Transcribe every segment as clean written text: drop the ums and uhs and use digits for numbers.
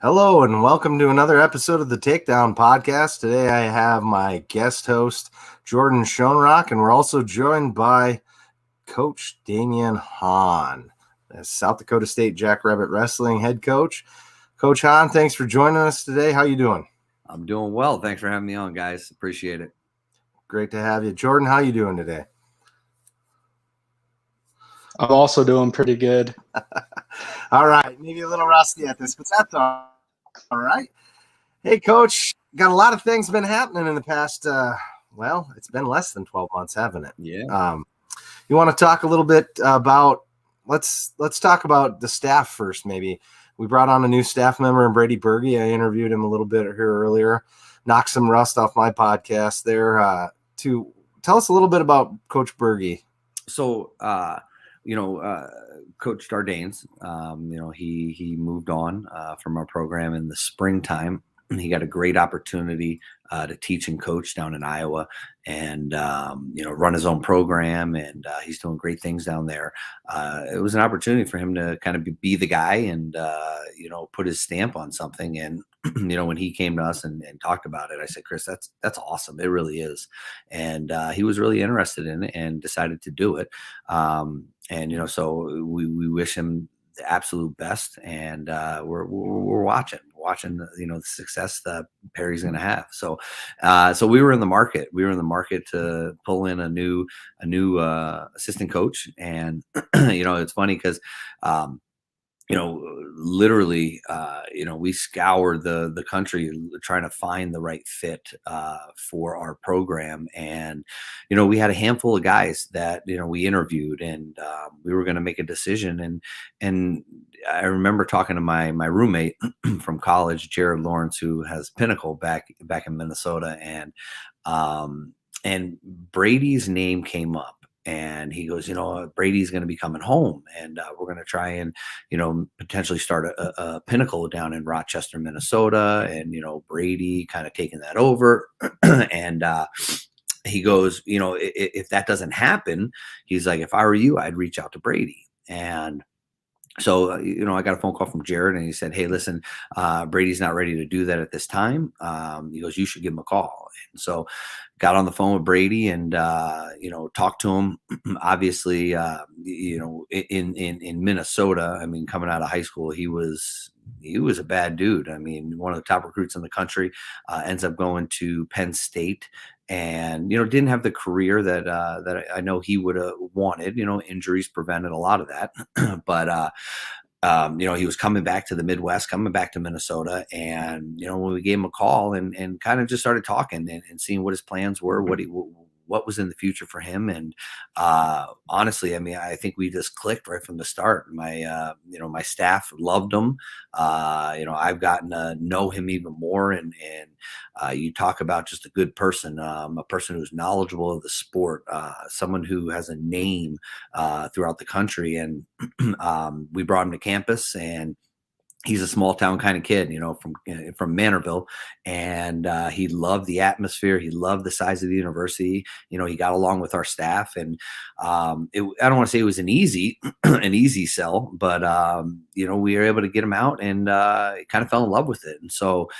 Hello and welcome to another episode of the Takedown Podcast. Today I have my guest host, Jordan Schoenrock, and we're also joined by Coach Damian Hahn, South Dakota State Jackrabbit Wrestling head coach. Coach Hahn, thanks for joining us today. How you doing? I'm doing well. Thanks for having me on, guys. Appreciate it. Great to have you. Jordan, how you doing today? I'm also doing pretty good. All right. Maybe a little rusty at this, but that's all right. Hey, Coach, got a lot of things been happening in the past, it's been less than 12 months, haven't it? Yeah. You want to talk a little bit about, let's talk about the staff first, maybe. We brought on a new staff member, Brady Burgie. I interviewed him a little bit here earlier. Knocked some rust off my podcast there. To tell us a little bit about Coach Burgie. So, Coach Dardanes, he moved on from our program in the springtime. He got a great opportunity to teach and coach down in Iowa and, run his own program. And he's doing great things down there. It was an opportunity for him to kind of be the guy and, put his stamp on something. And, when he came to us and talked about it, I said, Chris, that's awesome. It really is. And he was really interested in it and decided to do it. So we wish him the absolute best, and we're watching the success that Perry's going to have. So we were in the market. We were in the market to pull in a new assistant coach, and it's funny because literally, we scoured the country trying to find the right fit for our program. And, we had a handful of guys that, we interviewed, and we were going to make a decision. And I remember talking to my roommate from college, Jared Lawrence, who has Pinnacle back in Minnesota. And Brady's name came up. And he goes, Brady's going to be coming home, and we're going to try and, potentially start a Pinnacle down in Rochester, Minnesota, and, Brady kind of taking that over. And he goes, if that doesn't happen, he's like, if I were you, I'd reach out to Brady. And so, I got a phone call from Jared, and he said, hey, listen, Brady's not ready to do that at this time. He goes, you should give him a call. And so got on the phone with Brady and, talked to him. Obviously, in Minnesota, I mean, coming out of high school, he was a bad dude. I mean, one of the top recruits in the country, ends up going to Penn State. And, didn't have the career that I know he would have wanted. Injuries prevented a lot of that. But, he was coming back to the Midwest, coming back to Minnesota. And, when we gave him a call and kind of just started talking and seeing what his plans were, what was in the future for him. And honestly, I mean, I think we just clicked right from the start. My staff loved him. I've gotten to know him even more. And you talk about just a good person, a person who's knowledgeable of the sport, someone who has a name throughout the country. And we brought him to campus, and he's a small town kind of kid, from Manorville, and he loved the atmosphere. He loved the size of the university. He got along with our staff, and I don't want to say it was an easy sell, but we were able to get him out, and kind of fell in love with it. And so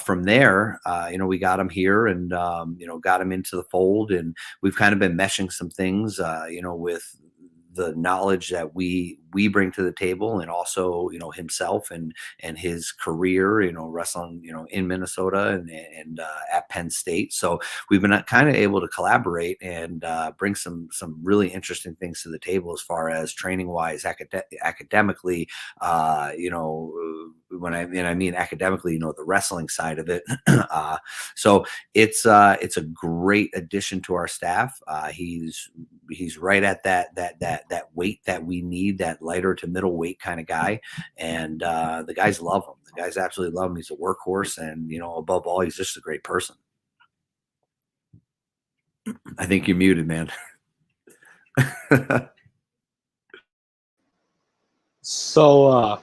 from there, we got him here, and got him into the fold, and we've kind of been meshing some things, with the knowledge that we bring to the table, and also, himself and his career, wrestling, in Minnesota and at Penn State. So we've been kind of able to collaborate and bring some really interesting things to the table as far as training wise, academically, when I mean academically, the wrestling side of it. So it's a great addition to our staff. He's right at that weight that we need, that lighter to middleweight kind of guy. And the guys love him. The guys absolutely love him. He's a workhorse, and above all, he's just a great person. I think you're muted, man. So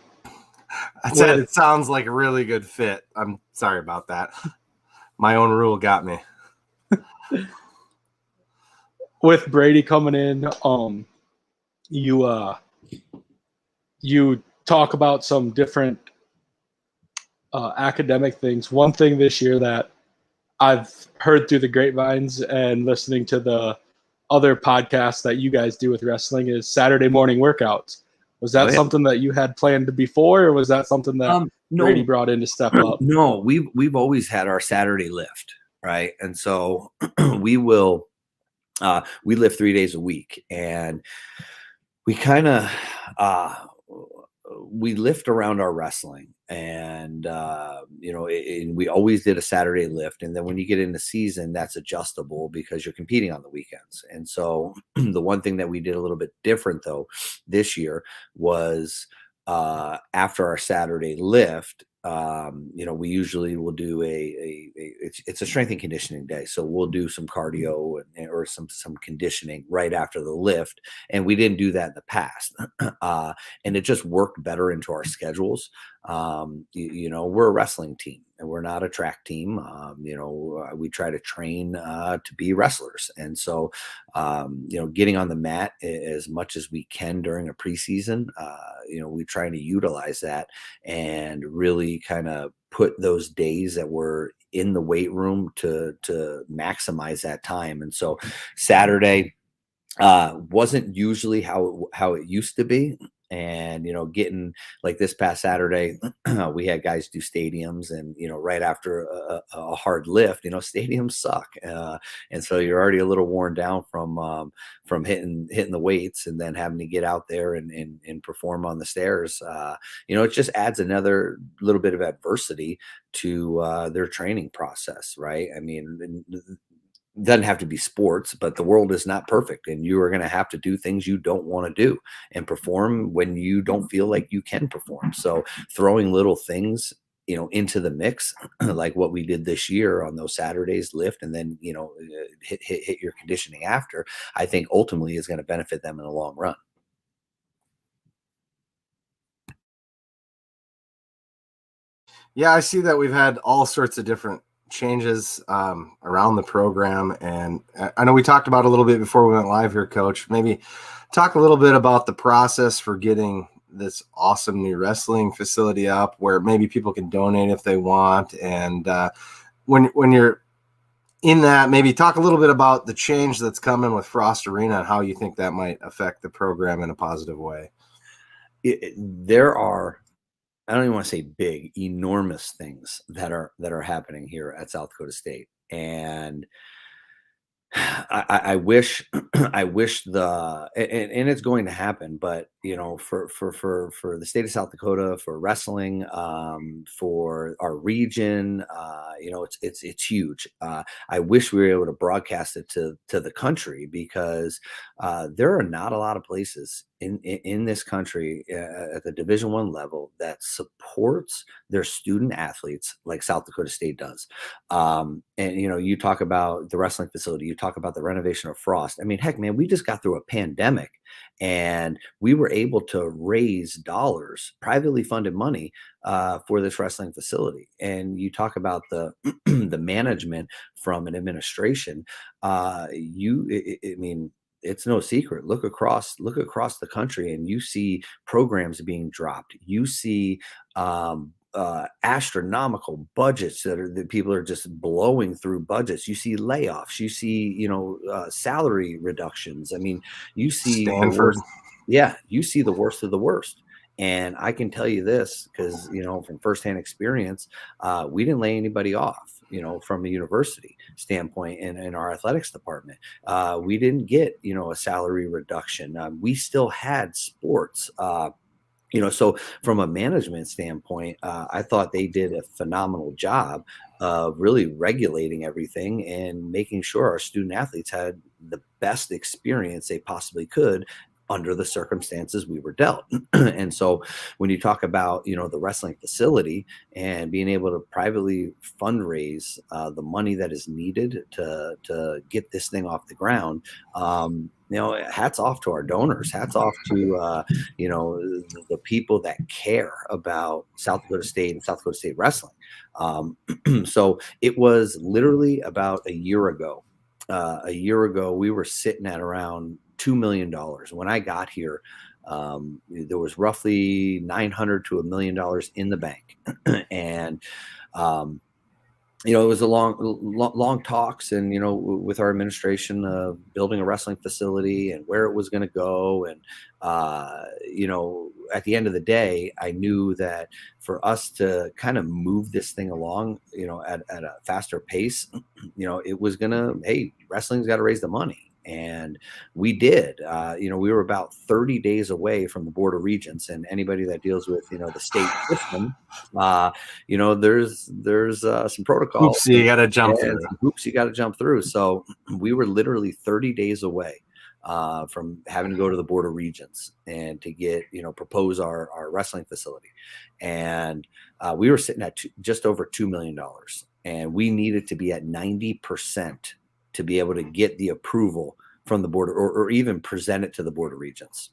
I said it sounds like a really good fit. I'm sorry about that. My own rule got me. with Brady coming in, you talk about some different academic things, one thing this year that I've heard through the grapevines and listening to the other podcasts that you guys do with wrestling is Saturday morning workouts. Was that something that you had planned before, or was that something that Brady brought in to step up? No, we've always had our Saturday lift, right? And so we will we lift 3 days a week, and we kind of we lift around our wrestling, and we always did a Saturday lift. And then when you get into season, that's adjustable because you're competing on the weekends. And so the one thing that we did a little bit different though this year was after our Saturday lift, we usually will do it's a strength and conditioning day. So we'll do some cardio or some conditioning right after the lift. And we didn't do that in the past. And it just worked better into our schedules. We're a wrestling team and we're not a track team. We try to train to be wrestlers. And so, getting on the mat as much as we can during a preseason, we try to utilize that and really kind of put those days that we're in the weight room to maximize that time. And so Saturday wasn't usually how it used to be. And, getting like this past Saturday, we had guys do stadiums and, right after a hard lift, stadiums suck. And so you're already a little worn down from hitting the weights and then having to get out there and perform on the stairs. It just adds another little bit of adversity to their training process. Right. I mean, doesn't have to be sports, but the world is not perfect, and you are going to have to do things you don't want to do and perform when you don't feel like you can perform. So throwing little things, into the mix, like what we did this year on those Saturdays lift, and then, hit your conditioning after, I think ultimately is going to benefit them in the long run. Yeah, I see that we've had all sorts of different changes around the program, and I know we talked about a little bit before we went live here, Coach. Maybe talk a little bit about the process for getting this awesome new wrestling facility up, where maybe people can donate if they want, and when you're in that, maybe talk a little bit about the change that's coming with Frost Arena and how you think that might affect the program in a positive way. There are, I don't even want to say big, enormous things that are happening here at South Dakota State. And I wish and it's going to happen, but for the state of South Dakota, for wrestling, for our region, it's huge. I wish we were able to broadcast it to the country, because there are not a lot of places in this country at the Division I level that supports their student athletes like South Dakota State does. And you talk about the wrestling facility, you talk about the renovation of Frost. I mean, heck, man, we just got through a pandemic, and we were able to raise dollars, privately funded money, for this wrestling facility. And you talk about the the management from an administration. I mean, it's no secret. Look across the country, and you see programs being dropped. You see astronomical budgets that people are just blowing through budgets. You see layoffs. You see, salary reductions. I mean, you see Stanford. you see the worst of the worst. And I can tell you this because, from firsthand experience, we didn't lay anybody off. From a university standpoint in our athletics department, we didn't get, a salary reduction. We still had sports. So from a management standpoint, I thought they did a phenomenal job of really regulating everything and making sure our student athletes had the best experience they possibly could under the circumstances we were dealt. And so when you talk about, the wrestling facility and being able to privately fundraise the money that is needed to get this thing off the ground, hats off to our donors, hats off to, the people that care about South Dakota State and South Dakota State wrestling. So it was literally about a year ago. We were sitting at around $2 million. When I got here, There was roughly $900 to $1 million in the bank. And, it was a long talks, and with our administration of building a wrestling facility and where it was going to go, and at the end of the day, I knew that for us to kind of move this thing along, at a faster pace, it was hey, wrestling's got to raise the money. And we did. We were about 30 days away from the Board of Regents, and anybody that deals with the state system, there's some protocol. Hoops you got to jump through. Hoops you got to jump through. So we were literally 30 days away from having to go to the Board of Regents and to get propose our wrestling facility, and we were sitting at just over $2 million, and we needed to be at 90% to be able to get the approval from the board, or even present it to the Board of Regents.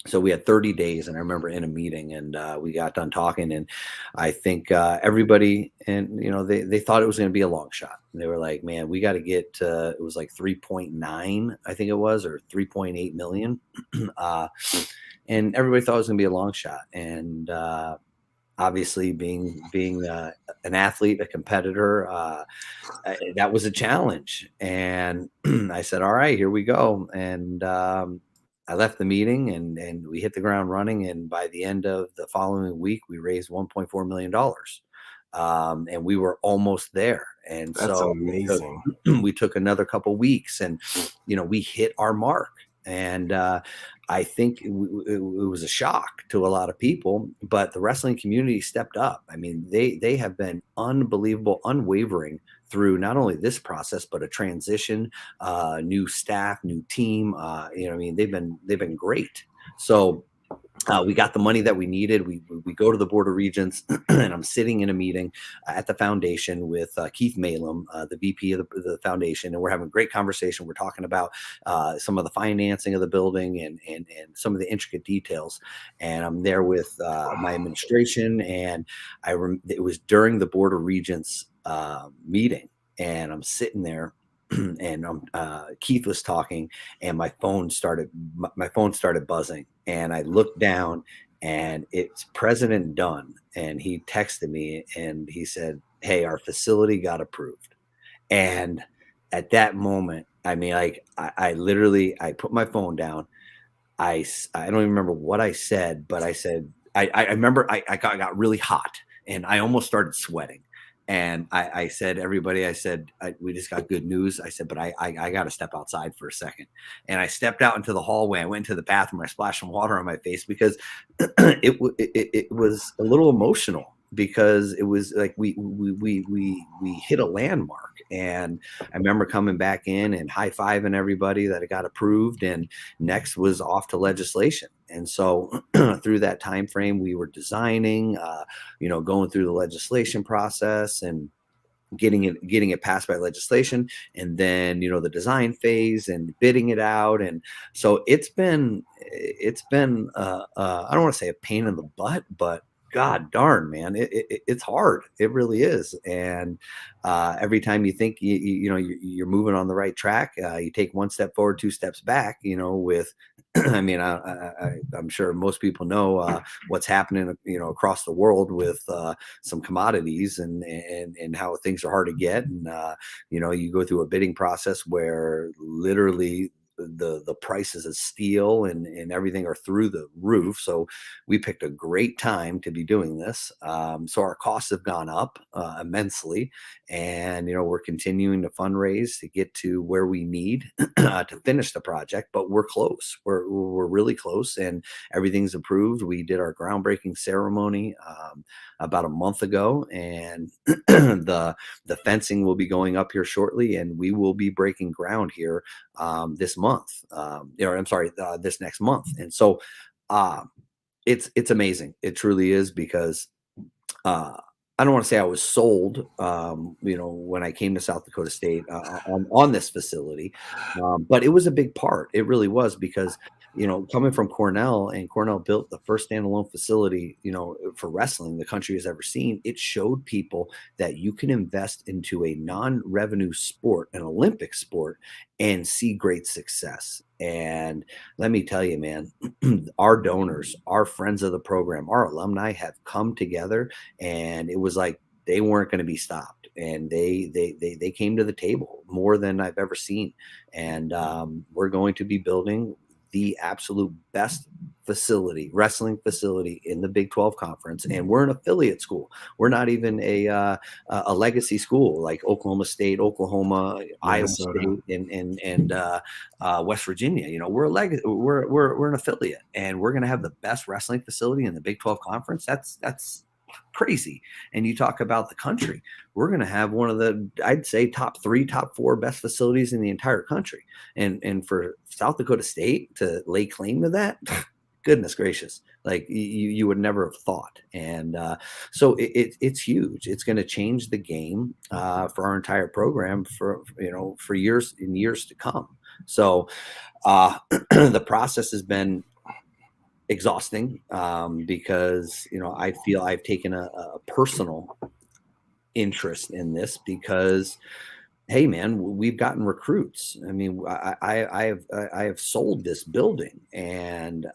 So we had 30 days, and I remember in a meeting, and we got done talking, and I think everybody, and they thought it was going to be a long shot. And they were like, "Man, we got to get it was like 3.9, I think it was, or 3.8 million," and everybody thought it was going to be a long shot. And obviously, being an athlete, a competitor, that was a challenge. And I said, "All right, here we go." And I left the meeting, and we hit the ground running. And by the end of the following week, we raised $1.4 million. And we were almost there. And that's so amazing. We took another couple weeks, and, we hit our mark. And I think it was a shock to a lot of people, but the wrestling community stepped up. I mean, they have been unbelievable, unwavering through not only this process, but a transition, new staff, new team. They've been great. So we got the money that we needed. We go to the Board of Regents, and I'm sitting in a meeting at the foundation with Keith Malum, the VP of the foundation, and we're having a great conversation. We're talking about some of the financing of the building and some of the intricate details. And I'm there with my administration, and it was during the Board of Regents meeting, and I'm sitting there. And Keith was talking, and my phone started buzzing, and I looked down, and it's President Dunn, and he texted me, and he said, "Hey, our facility got approved." And at that moment, I mean, like I literally put my phone down. I don't even remember what I said, but I said I remember I got really hot, and I almost started sweating. And I said, "Everybody," I said, "we just got good news." I said, "But I got to step outside for a second." And I stepped out into the hallway. I went to the bathroom. I splashed some water on my face because it was a little emotional, because it was like we hit a landmark. And I remember coming back in and high-fiving everybody that it got approved, and next was off to legislation. And so through that time frame, we were designing, going through the legislation process and getting it passed by legislation, and then the design phase and bidding it out. And so it's been I don't want to say a pain in the butt, but God darn, man, it's hard. It really is. And every time you think you're moving on the right track, you take one step forward, two steps back. With I mean, I'm sure most people know what's happening, across the world with some commodities and how things are hard to get. And you go through a bidding process where literally the prices of steel and everything are through the roof. So we picked a great time to be doing this. So our costs have gone up immensely, and we're continuing to fundraise to get to where we need to finish the project. But we're close. We're really close, and everything's approved. We did our groundbreaking ceremony about a month ago, and the fencing will be going up here shortly, and we will be breaking ground here this month. This next month. And so it's amazing. It truly is, because I don't want to say I was sold, when I came to South Dakota State on this facility, but it was a big part. It really was, because coming from Cornell, and Cornell built the first standalone facility, for wrestling the country has ever seen. It showed people that you can invest into a non-revenue sport, an Olympic sport, and see great success. And let me tell you, man, our donors, our friends of the program, our alumni have come together, and it was like they weren't going to be stopped. And they came to the table more than I've ever seen. And we're going to be building the absolute best wrestling facility in the Big 12 conference. And we're an affiliate school. We're not even a legacy school like Oklahoma State, Oklahoma, Iowa State, and West Virginia. We're we're an affiliate, and we're going to have the best wrestling facility in the Big 12 conference. That's crazy. And you talk about the country, we're going to have one of the, I'd say, top 3, top 4 best facilities in the entire country. And for South Dakota State to lay claim to that, goodness gracious, like you would never have thought. And so it's huge. It's going to change the game for our entire program for years and years to come. So the process has been exhausting because I feel I've taken a personal interest in this because, hey man, we've gotten recruits. I mean, I have sold this building, and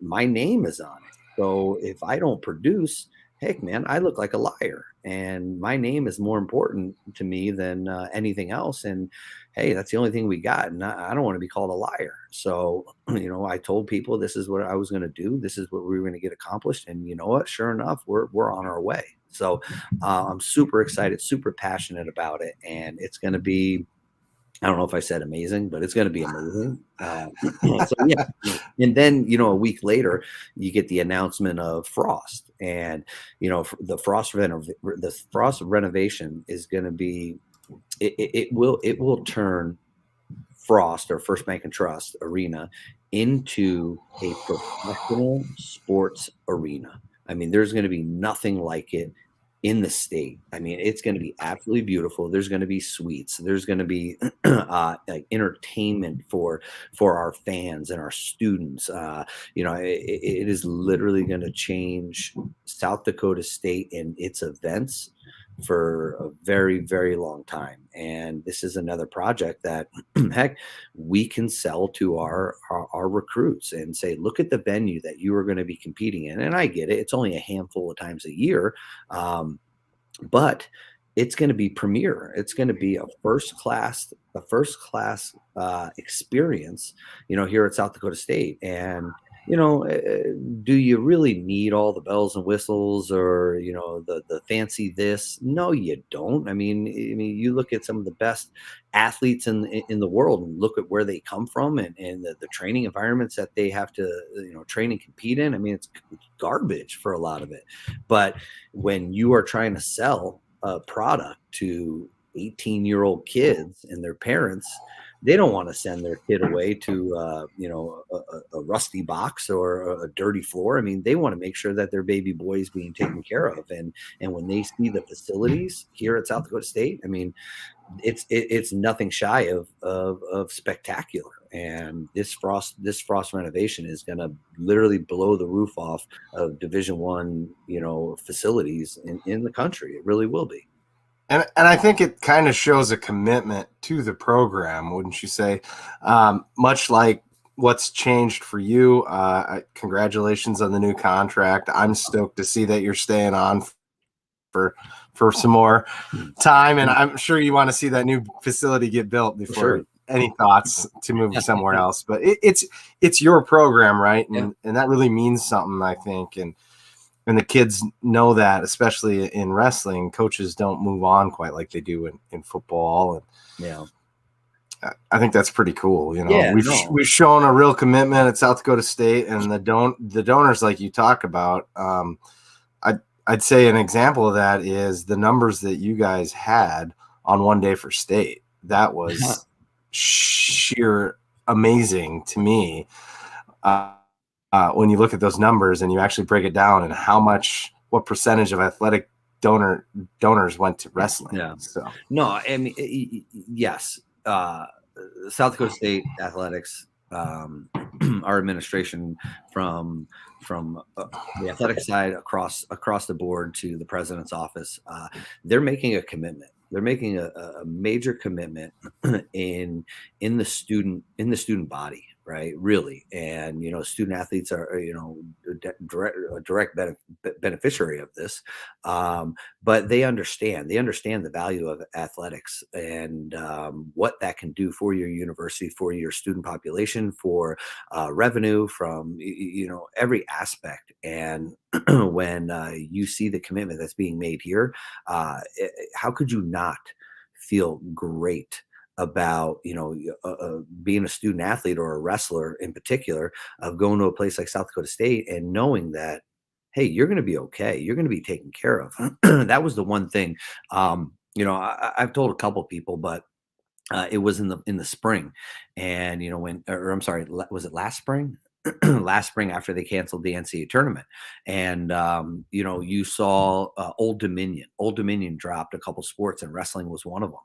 my name is on it. So if I don't produce, heck man, I look like a liar, and my name is more important to me than anything else. And hey, that's the only thing we got, and I don't want to be called a liar. So I told people this is what I was going to do. This is what we were going to get accomplished, and you know what? Sure enough, we're on our way. So I'm super excited, super passionate about it, and it's going to be, I don't know if I said amazing, but it's going to be amazing. So yeah. And then, a week later, you get the announcement of Frost, and, the Frost renovation is going to be, it will turn Frost, or First Bank and Trust Arena, into a professional sports arena. I mean, there's going to be nothing like it in the state. I mean, it's going to be absolutely beautiful. There's going to be suites. There's going to be like entertainment for our fans and our students. It is literally going to change South Dakota State and its events for a very, very long time. And this is another project that, heck, we can sell to our recruits and say, look at the venue that you are going to be competing in. And I get it. It's only a handful of times a year. But it's going to be premier. It's going to be a first class experience, here at South Dakota State. And, do you really need all the bells and whistles or, the fancy this? No, you don't. I mean, you look at some of the best athletes in the world and look at where they come from and the training environments that they have to, train and compete in. I mean, it's garbage for a lot of it. But when you are trying to sell a product to 18-year-old kids and their parents, they don't want to send their kid away to, a rusty box or a dirty floor. I mean, they want to make sure that their baby boy is being taken care of. And when they see the facilities here at South Dakota State, I mean, it's nothing shy of spectacular. And this Frost renovation is going to literally blow the roof off of Division I, facilities in the country. It really will be. And I think it kind of shows a commitment to the program, wouldn't you say? Much like what's changed for you. Congratulations on the new contract. I'm stoked to see that you're staying on for some more time, and I'm sure you want to see that new facility get built before. Sure. Any thoughts to move somewhere else? But it's your program, right? And that really means something, I think. And the kids know that, especially in wrestling, coaches don't move on quite like they do in football. And I think that's pretty cool. We've shown a real commitment at South Dakota State, and the donors, like you talk about. I'd say an example of that is the numbers that you guys had on One Day for State. That was sheer amazing to me. When you look at those numbers and you actually break it down and what percentage of athletic donors went to wrestling. Yeah. So no, I mean, yes. South Dakota State athletics our administration from the athletic side across the board to the president's office, they're making a commitment. They're making a major commitment in the student body, right? Really. And, student athletes are, a direct beneficiary of this. But they understand the value of athletics and what that can do for your university, for your student population, for revenue, from every aspect. And when you see the commitment that's being made here, how could you not feel great about being a student athlete or a wrestler in particular, of going to a place like South Dakota State and knowing that, hey, you're going to be okay. You're going to be taken care of. That was the one thing. I've told a couple people, but it was in the spring, and I'm sorry, was it last spring? Last spring, after they canceled the NCAA tournament, and you saw Old Dominion. Old Dominion dropped a couple sports, and wrestling was one of them,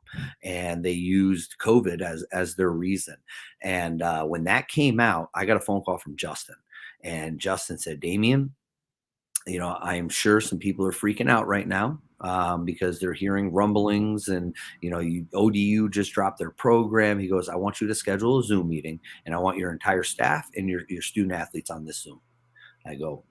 and they used COVID as their reason. And when that came out, I got a phone call from Justin, and Justin said, "Damian, I am sure some people are freaking out right now because they're hearing rumblings, and ODU just dropped their program." He goes, "I want you to schedule a Zoom meeting, and I want your entire staff and your student athletes on this Zoom." I go,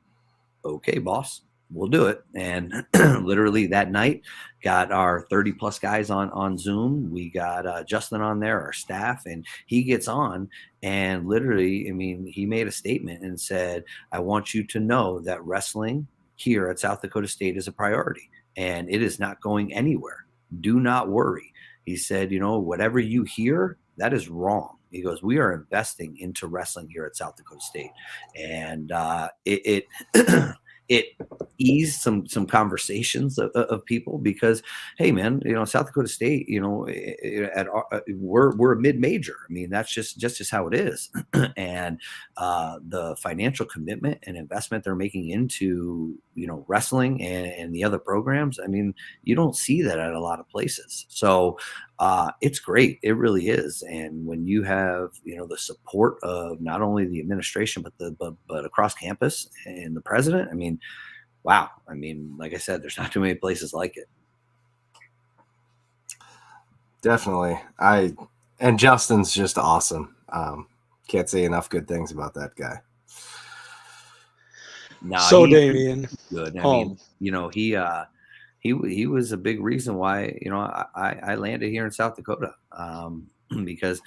"Okay, boss, we'll do it." And literally that night, got our 30 plus guys on Zoom. We got Justin on there, our staff, and he gets on, and literally, he made a statement and said, "I want you to know that wrestling here at South Dakota State is a priority, and it is not going anywhere. Do not worry." He said, "Whatever you hear, that is wrong." He goes, "We are investing into wrestling here at South Dakota State." And it it eased some conversations of people, because, hey man, South Dakota State, we're a mid-major. That's just how it is. And the financial commitment and investment they're making into wrestling and the other programs, you don't see that at a lot of places. So it's great. It really is. And when you have the support of not only the administration but across campus and the president, wow. Like I said, there's not too many places like it. Definitely. And Justin's just awesome. Can't say enough good things about that guy. No, so Damian, good. He was a big reason why I landed here in South Dakota, because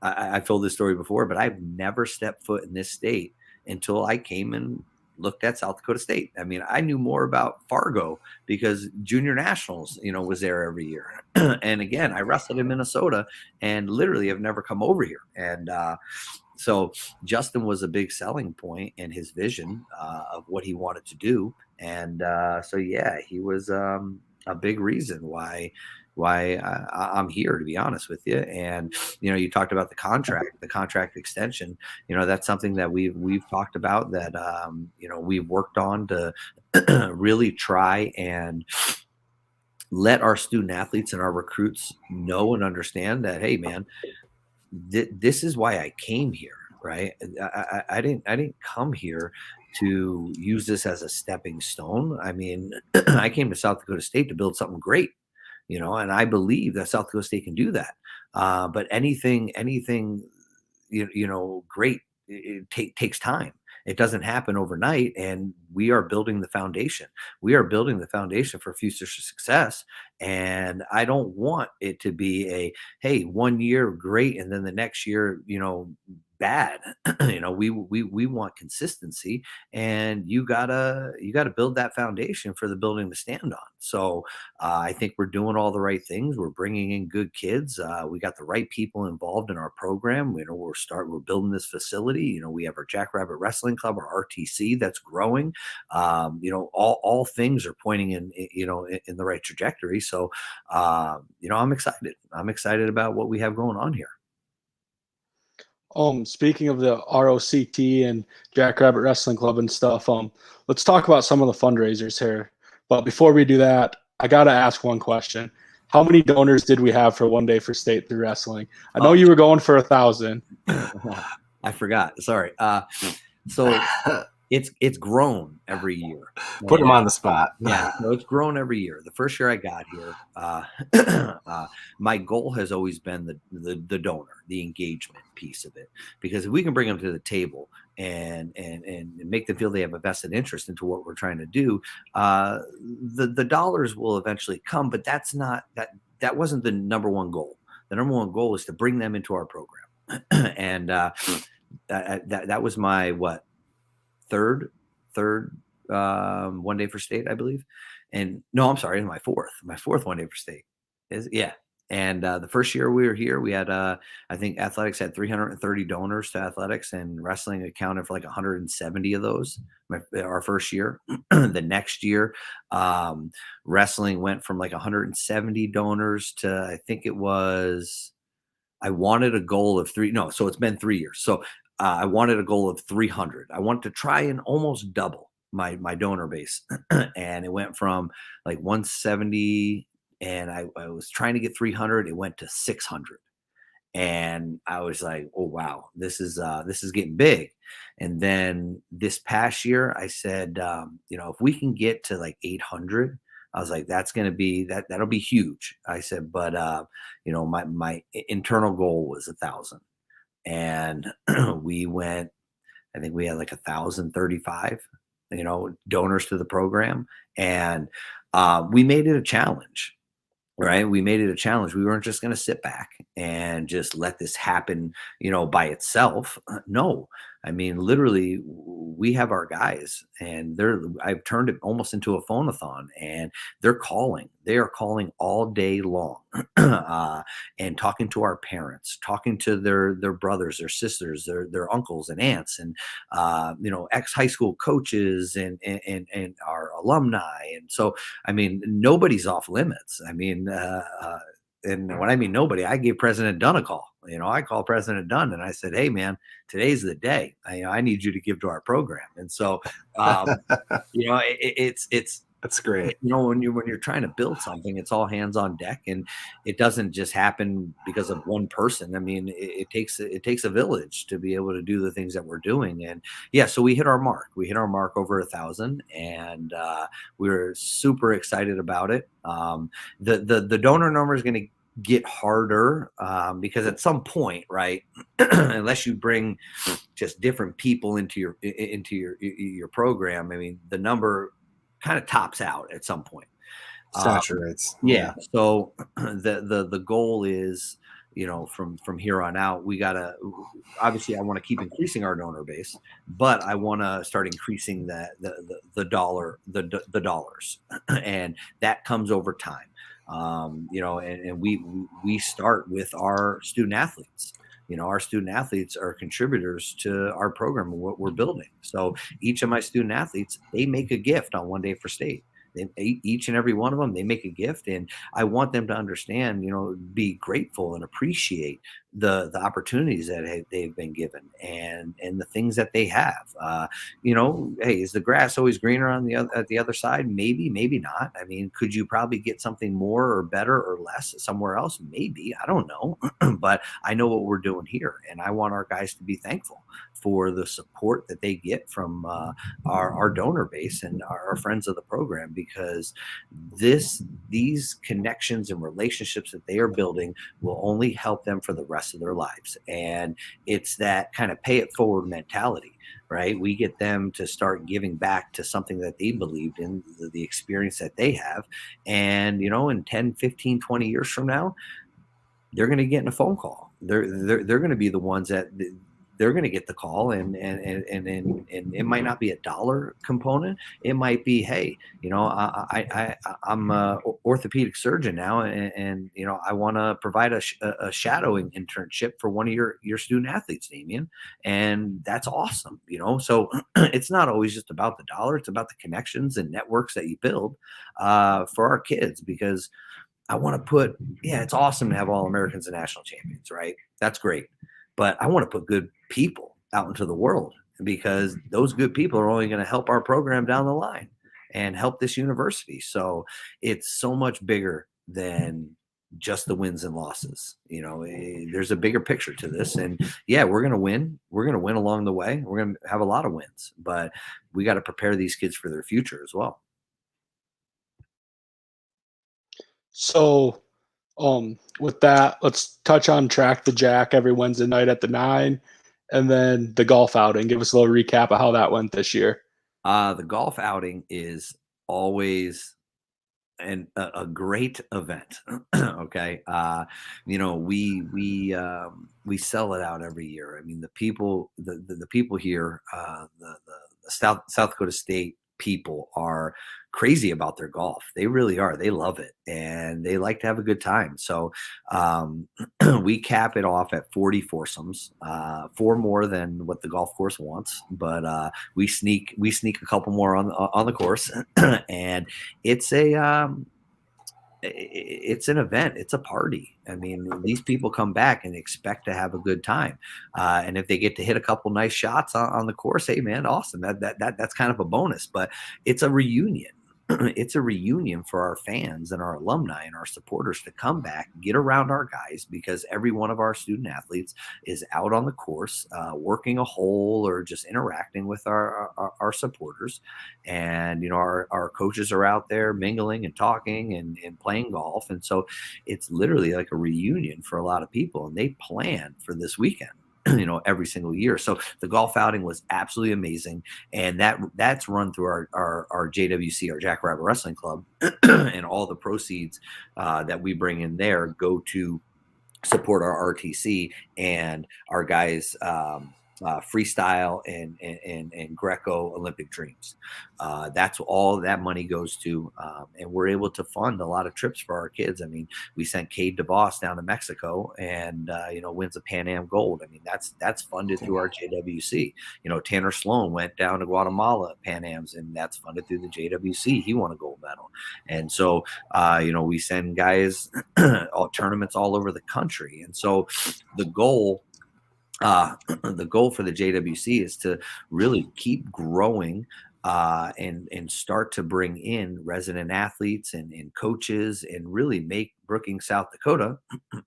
I've told this story before, but I've never stepped foot in this state until I came and looked at South Dakota State. I knew more about Fargo because Junior Nationals, was there every year. And again, I wrestled in Minnesota and literally have never come over here. And so Justin was a big selling point in his vision of what he wanted to do. And so, yeah, he was a big reason why I'm here, to be honest with you. And, you talked about the contract extension, that's something that we've talked about, that, we've worked on to really try and let our student athletes and our recruits know and understand that, hey man, this is why I came here. Right. I didn't come here to use this as a stepping stone. I came to South Dakota State to build something great. And I believe that South Dakota State can do that. But anything, great, it takes time. It doesn't happen overnight, and we are building the foundation. We are building the foundation for future success. And I don't want it to be hey, 1 year great, and then the next year, bad. We want consistency, and you gotta build that foundation for the building to stand on. So I think we're doing all the right things. We're bringing in good kids. We got the right people involved in our program. We're building this facility. We have our Jackrabbit Wrestling Club, our RTC, that's growing. All things are pointing in the right trajectory. So I'm excited. I'm excited about what we have going on here. Speaking of the ROCT and Jackrabbit Wrestling Club and stuff, let's talk about some of the fundraisers here. But before we do that, I got to ask one question. How many donors did we have for One Day for State through wrestling? I know you were going for 1,000. I forgot. Sorry. So it's grown every year. Put him on the spot. Yeah, so it's grown every year. The first year I got here, my goal has always been the donor, the engagement piece of it. Because if we can bring them to the table and make them feel they have a vested interest into what we're trying to do, the dollars will eventually come. But that wasn't the number one goal. The number one goal is to bring them into our program, and that was my third 1 day for state, I believe. And no, I'm sorry, my fourth 1 day for state yeah. And the first year we were here, we had I think athletics had 330 donors to athletics, and wrestling accounted for like 170 of those. Our first year. The next year, wrestling went from like 170 donors to, I think it was, I wanted a goal of so it's been 3 years. So I wanted a goal of 300. I wanted to try and almost double my donor base. And it went from like 170, and I was trying to get 300. It went to 600. And I was like, oh, wow, this is getting big. And then this past year, I said, if we can get to like 800, I was like, that's going to be that'll be huge. I said, but my internal goal was 1,000. And we went, I think we had like 1,035, donors to the program. And we made it a challenge, right? We made it a challenge. We weren't just going to sit back and just let this happen, by itself. No, I mean, literally, we have our guys, and I've turned it almost into a phone-a-thon, and they're calling. They are calling all day long, and talking to our parents, talking to their brothers, their sisters, their uncles and aunts, and ex-high school coaches and our alumni. And so, I mean, nobody's off limits. I mean, and when I mean nobody, I gave President Dunn a call. I called President Dunn and I said, "Hey, man, today's the day. I need you to give to our program." And so, it's That's great. When you're trying to build something, it's all hands on deck, and it doesn't just happen because of one person. I mean, it takes a village to be able to do the things that we're doing. And yeah, so we hit our mark. We hit our mark over 1,000, and we were super excited about it. The donor number is going to get harder because at some point, right, unless you bring just different people into your program, I mean, the number kind of tops out at some point. Saturates. Yeah. So the goal is, from here on out, we gotta, obviously I want to keep increasing our donor base, but I want to start increasing the dollars, and that comes over time. And we start with our student athletes. Our student athletes are contributors to our program and what we're building. So each of my student athletes, they make a gift on 1 day for state. Each and every one of them, they make a gift, and I want them to understand, be grateful and appreciate the opportunities that they've been given and the things that they have. Hey, is the grass always greener at the other side? Maybe not. I mean, could you probably get something more or better or less somewhere else? Maybe. I don't know. But I know what we're doing here, and I want our guys to be thankful for the support that they get from our donor base and our friends of the program, because these connections and relationships that they are building will only help them for the rest of their lives. And it's that kind of pay it forward mentality, right? We get them to start giving back to something that they believed in, the experience that they have. And, in 10, 15, 20 years from now, they're going to get in a phone call. They're going to be the ones that they're going to get the call, and it might not be a dollar component. It might be, hey, I'm a orthopedic surgeon now, and I want to provide a shadowing internship for one of your student athletes, Damian, and that's awesome. So it's not always just about the dollar; it's about the connections and networks that you build for our kids, because I want to put, it's awesome to have all Americans and national champions, right? That's great. But I want to put good people out into the world, because those good people are only going to help our program down the line and help this university. So it's so much bigger than just the wins and losses. There's a bigger picture to this, and yeah, we're going to win. We're going to win along the way. We're going to have a lot of wins, but we got to prepare these kids for their future as well. So, with that, let's touch on Track the Jack every Wednesday night at the 9, and then the golf outing. Give us a little recap of how that went this year. The golf outing is always a great event. Okay. We sell it out every year. I mean, the people here, the South Dakota State people are crazy about their golf. They really are. They love it and they like to have a good time. So we cap it off at 40 foursomes, 4 more than what the golf course wants, but we sneak a couple more on the course, and it's an event. It's a party. I mean, these people come back and expect to have a good time. And if they get to hit a couple nice shots on the course, hey man, awesome. That's kind of a bonus, but it's a reunion. It's a reunion for our fans and our alumni and our supporters to come back, get around our guys, because every one of our student athletes is out on the course, working a hole or just interacting with our supporters. And, our coaches are out there mingling and talking and playing golf. And so it's literally like a reunion for a lot of people, and they plan for this weekend. Every single year. So the golf outing was absolutely amazing. And that's run through our JWC, our Jackrabbit Wrestling Club, and all the proceeds that we bring in there go to support our RTC and our guys, freestyle and Greco Olympic dreams. That's all that money goes to. And we're able to fund a lot of trips for our kids. I mean, we sent Cade DeVos down to Mexico and, wins a Pan Am gold. I mean, that's funded through our JWC. Tanner Sloan went down to Guatemala at Pan Ams, and that's funded through the JWC. He won a gold medal. And so, we send guys tournaments all over the country. And so the goal for the JWC is to really keep growing and start to bring in resident athletes and coaches and really make Brookings, South Dakota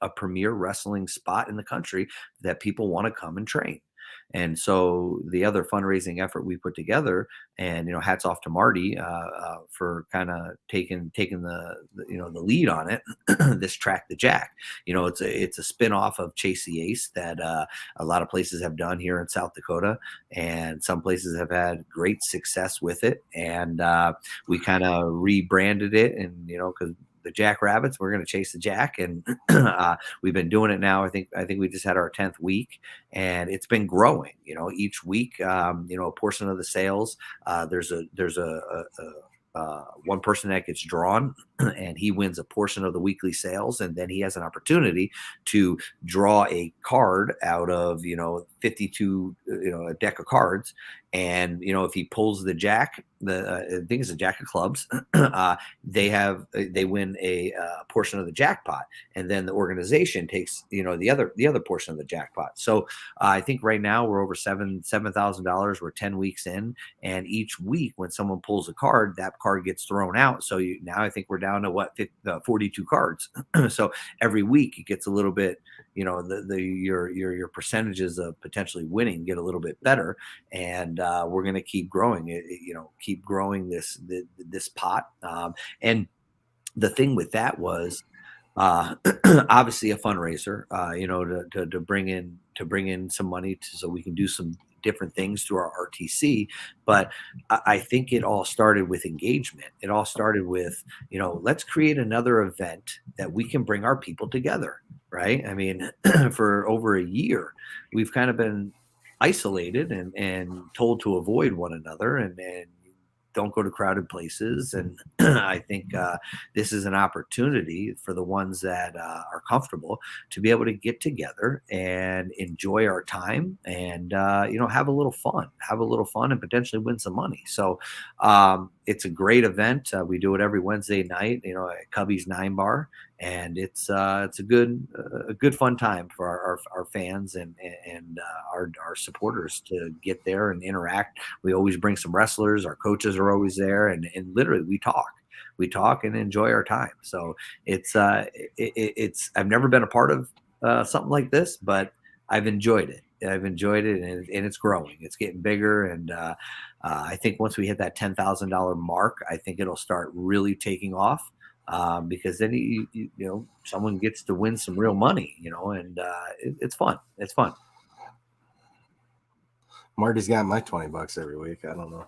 a premier wrestling spot in the country that people want to come and train. And so the other fundraising effort we put together, and hats off to Marty for kind of taking the lead on it. This Track the Jack, it's a spinoff of Chase the Ace that a lot of places have done here in South Dakota, and some places have had great success with it. And we kind of rebranded it, and because the Jackrabbits, we're going to chase the Jack, and we've been doing it now. I think we just had our 10th week, and it's been growing. Each week, a portion of the sales. There's one person that gets drawn, and he wins a portion of the weekly sales, and then he has an opportunity to draw a card out of 52 a deck of cards. And if he pulls the Jack, I think it's a Jack of clubs, they win a portion of the jackpot, and then the organization takes the other portion of the jackpot. So I think right now we're over $7,000. We're 10 weeks in, and each week when someone pulls a card, that card gets thrown out. So now I think we're down to 42 cards. So every week it gets a little bit, your percentages of potentially winning get a little bit better, and we're going to keep growing it, keep growing this pot. And the thing with that was obviously a fundraiser, to bring in some money so we can do some different things through our RTC. But I think it all started with engagement. It all started with, let's create another event that we can bring our people together. Right. I mean, for over a year, we've kind of been isolated and told to avoid one another and don't go to crowded places. And I think this is an opportunity for the ones that are comfortable to be able to get together and enjoy our time and, have a little fun and potentially win some money. So it's a great event. We do it every Wednesday night, at Cubby's 9 Bar. And it's a good fun time for our fans and our supporters to get there and interact. We always bring some wrestlers. Our coaches are always there, and literally we talk. we talk and enjoy our time. So it's I've never been a part of something like this, but I've enjoyed it. I've enjoyed it, and it's growing. It's getting bigger, and I think once we hit that $10,000 mark, I think it'll start really taking off. Because then you know, someone gets to win some real money, you know, and it's fun. It's fun. Marty's got my $20 every week. I don't know.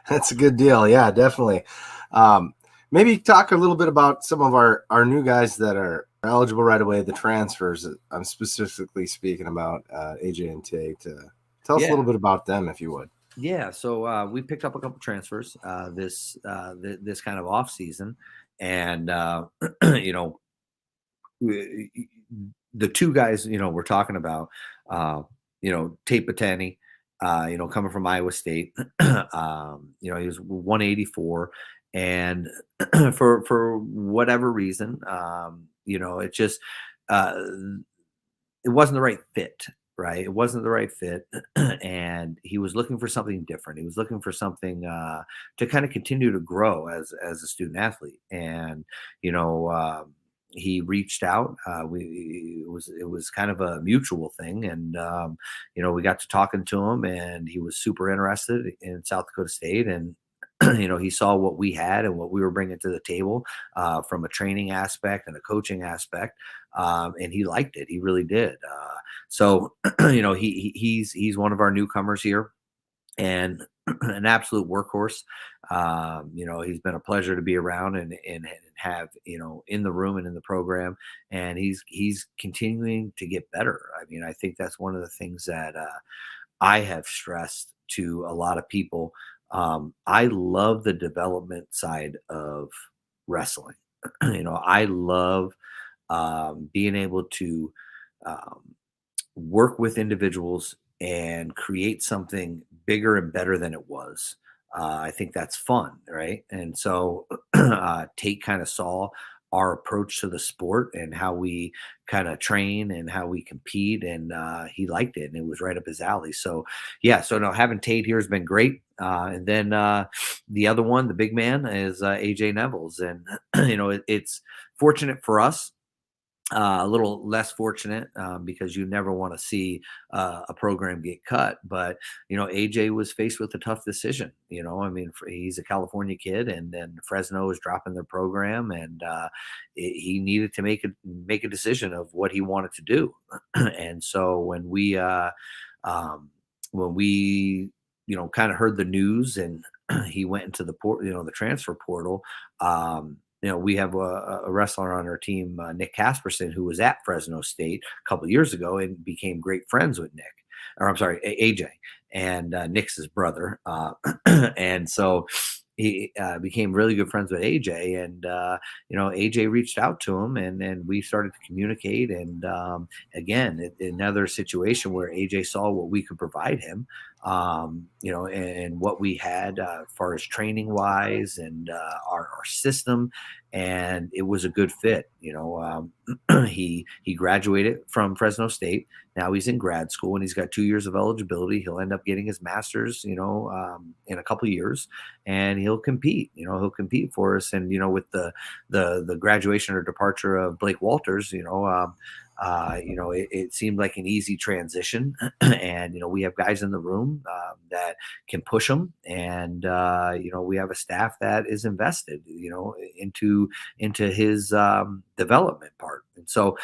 That's a good deal. Yeah, definitely. Maybe talk a little bit about some of our new guys that are eligible right away, the transfers. I'm specifically speaking about AJ and Tate. Tell us a little bit about them, if you would. Yeah, so we picked up a couple transfers this kind of off season, and you know, the two guys, you know, we're talking about, you know, Tate Batani, you know, coming from Iowa State, you know, he was 184, and for whatever reason, you know, it just it wasn't the right fit. Right. It wasn't the right fit. And he was looking for something different. He was looking for something to kind of continue to grow as a student athlete. And, you know, he reached out. It was kind of a mutual thing. And, you know, we got to talking to him, and he was super interested in South Dakota State. And, you know, he saw what we had and what we were bringing to the table from a training aspect and a coaching aspect. And he liked it. He really did. So, you know, he's one of our newcomers here, and an absolute workhorse. You know, he's been a pleasure to be around and have, you know, in the room and in the program, and he's continuing to get better. I mean, I think that's one of the things that I have stressed to a lot of people. I love the development side of wrestling. You know, I love being able to work with individuals and create something bigger and better than it was. I think that's fun, right? And so Tate kind of saw our approach to the sport and how we kind of train and how we compete, and he liked it, and it was right up his alley. So yeah, so no, having Tate here has been great. And then the other one, the big man, is AJ Neville's, and you know, it's fortunate for us. A little less fortunate because you never want to see a program get cut. But, you know, AJ was faced with a tough decision. You know, I mean, he's a California kid, and then Fresno is dropping their program, and he needed to make a decision of what he wanted to do. And so when we, you know, kind of heard the news, and he went into the the transfer portal. You know, we have a wrestler on our team, Nick Casperson, who was at Fresno State a couple of years ago and became great friends with Nick, or I'm sorry, AJ, and Nick's his brother. And so he became really good friends with AJ, and you know, AJ reached out to him, and we started to communicate. And again, another situation where AJ saw what we could provide him, you know, and what we had as far as training wise, and our system, and it was a good fit. You know, he graduated from Fresno State. Now he's in grad school, and he's got 2 years of eligibility. He'll end up getting his master's, you know, in a couple of years, and he'll compete. You know, he'll compete for us. And you know, with the graduation or departure of Blake Walters, you know, it seemed like an easy transition. And, you know, we have guys in the room that can push them. And, you know, we have a staff that is invested, you know, into his development part. And so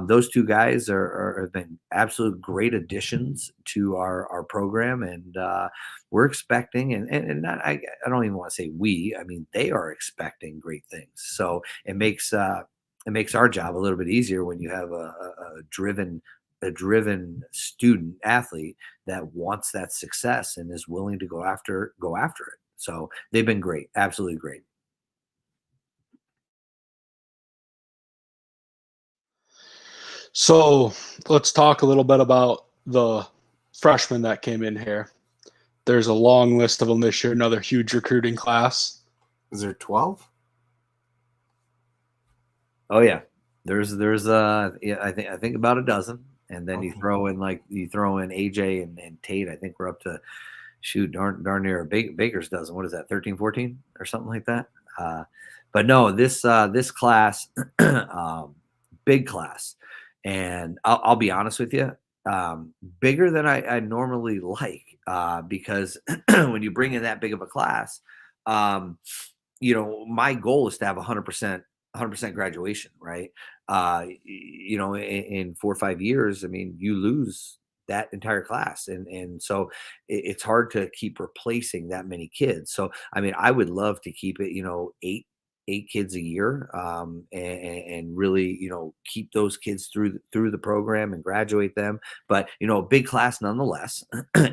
those two guys have been absolute great additions to our program. And we're expecting, and not, I don't even want to say we, I mean, they are expecting great things. So it makes our job a little bit easier when you have a driven student athlete that wants that success and is willing to go after it. So they've been great, absolutely great. So let's talk a little bit about the freshmen that came in here. There's a long list of them this year, another huge recruiting class. Is there 12? Oh yeah. There's yeah, I think about a dozen. And then you throw in AJ and Tate. I think we're up to shoot, darn near a baker's dozen. What is that, 13, 14 or something like that? But no, this class, big class, and I'll be honest with you, bigger than I normally like, because when you bring in that big of a class, my goal is to have 100% graduation, right? In 4 or 5 years, I mean, you lose that entire class, and so it's hard to keep replacing that many kids. So I mean, I would love to keep it, eight kids a year, and really, keep those kids through the program and graduate them. But a big class nonetheless.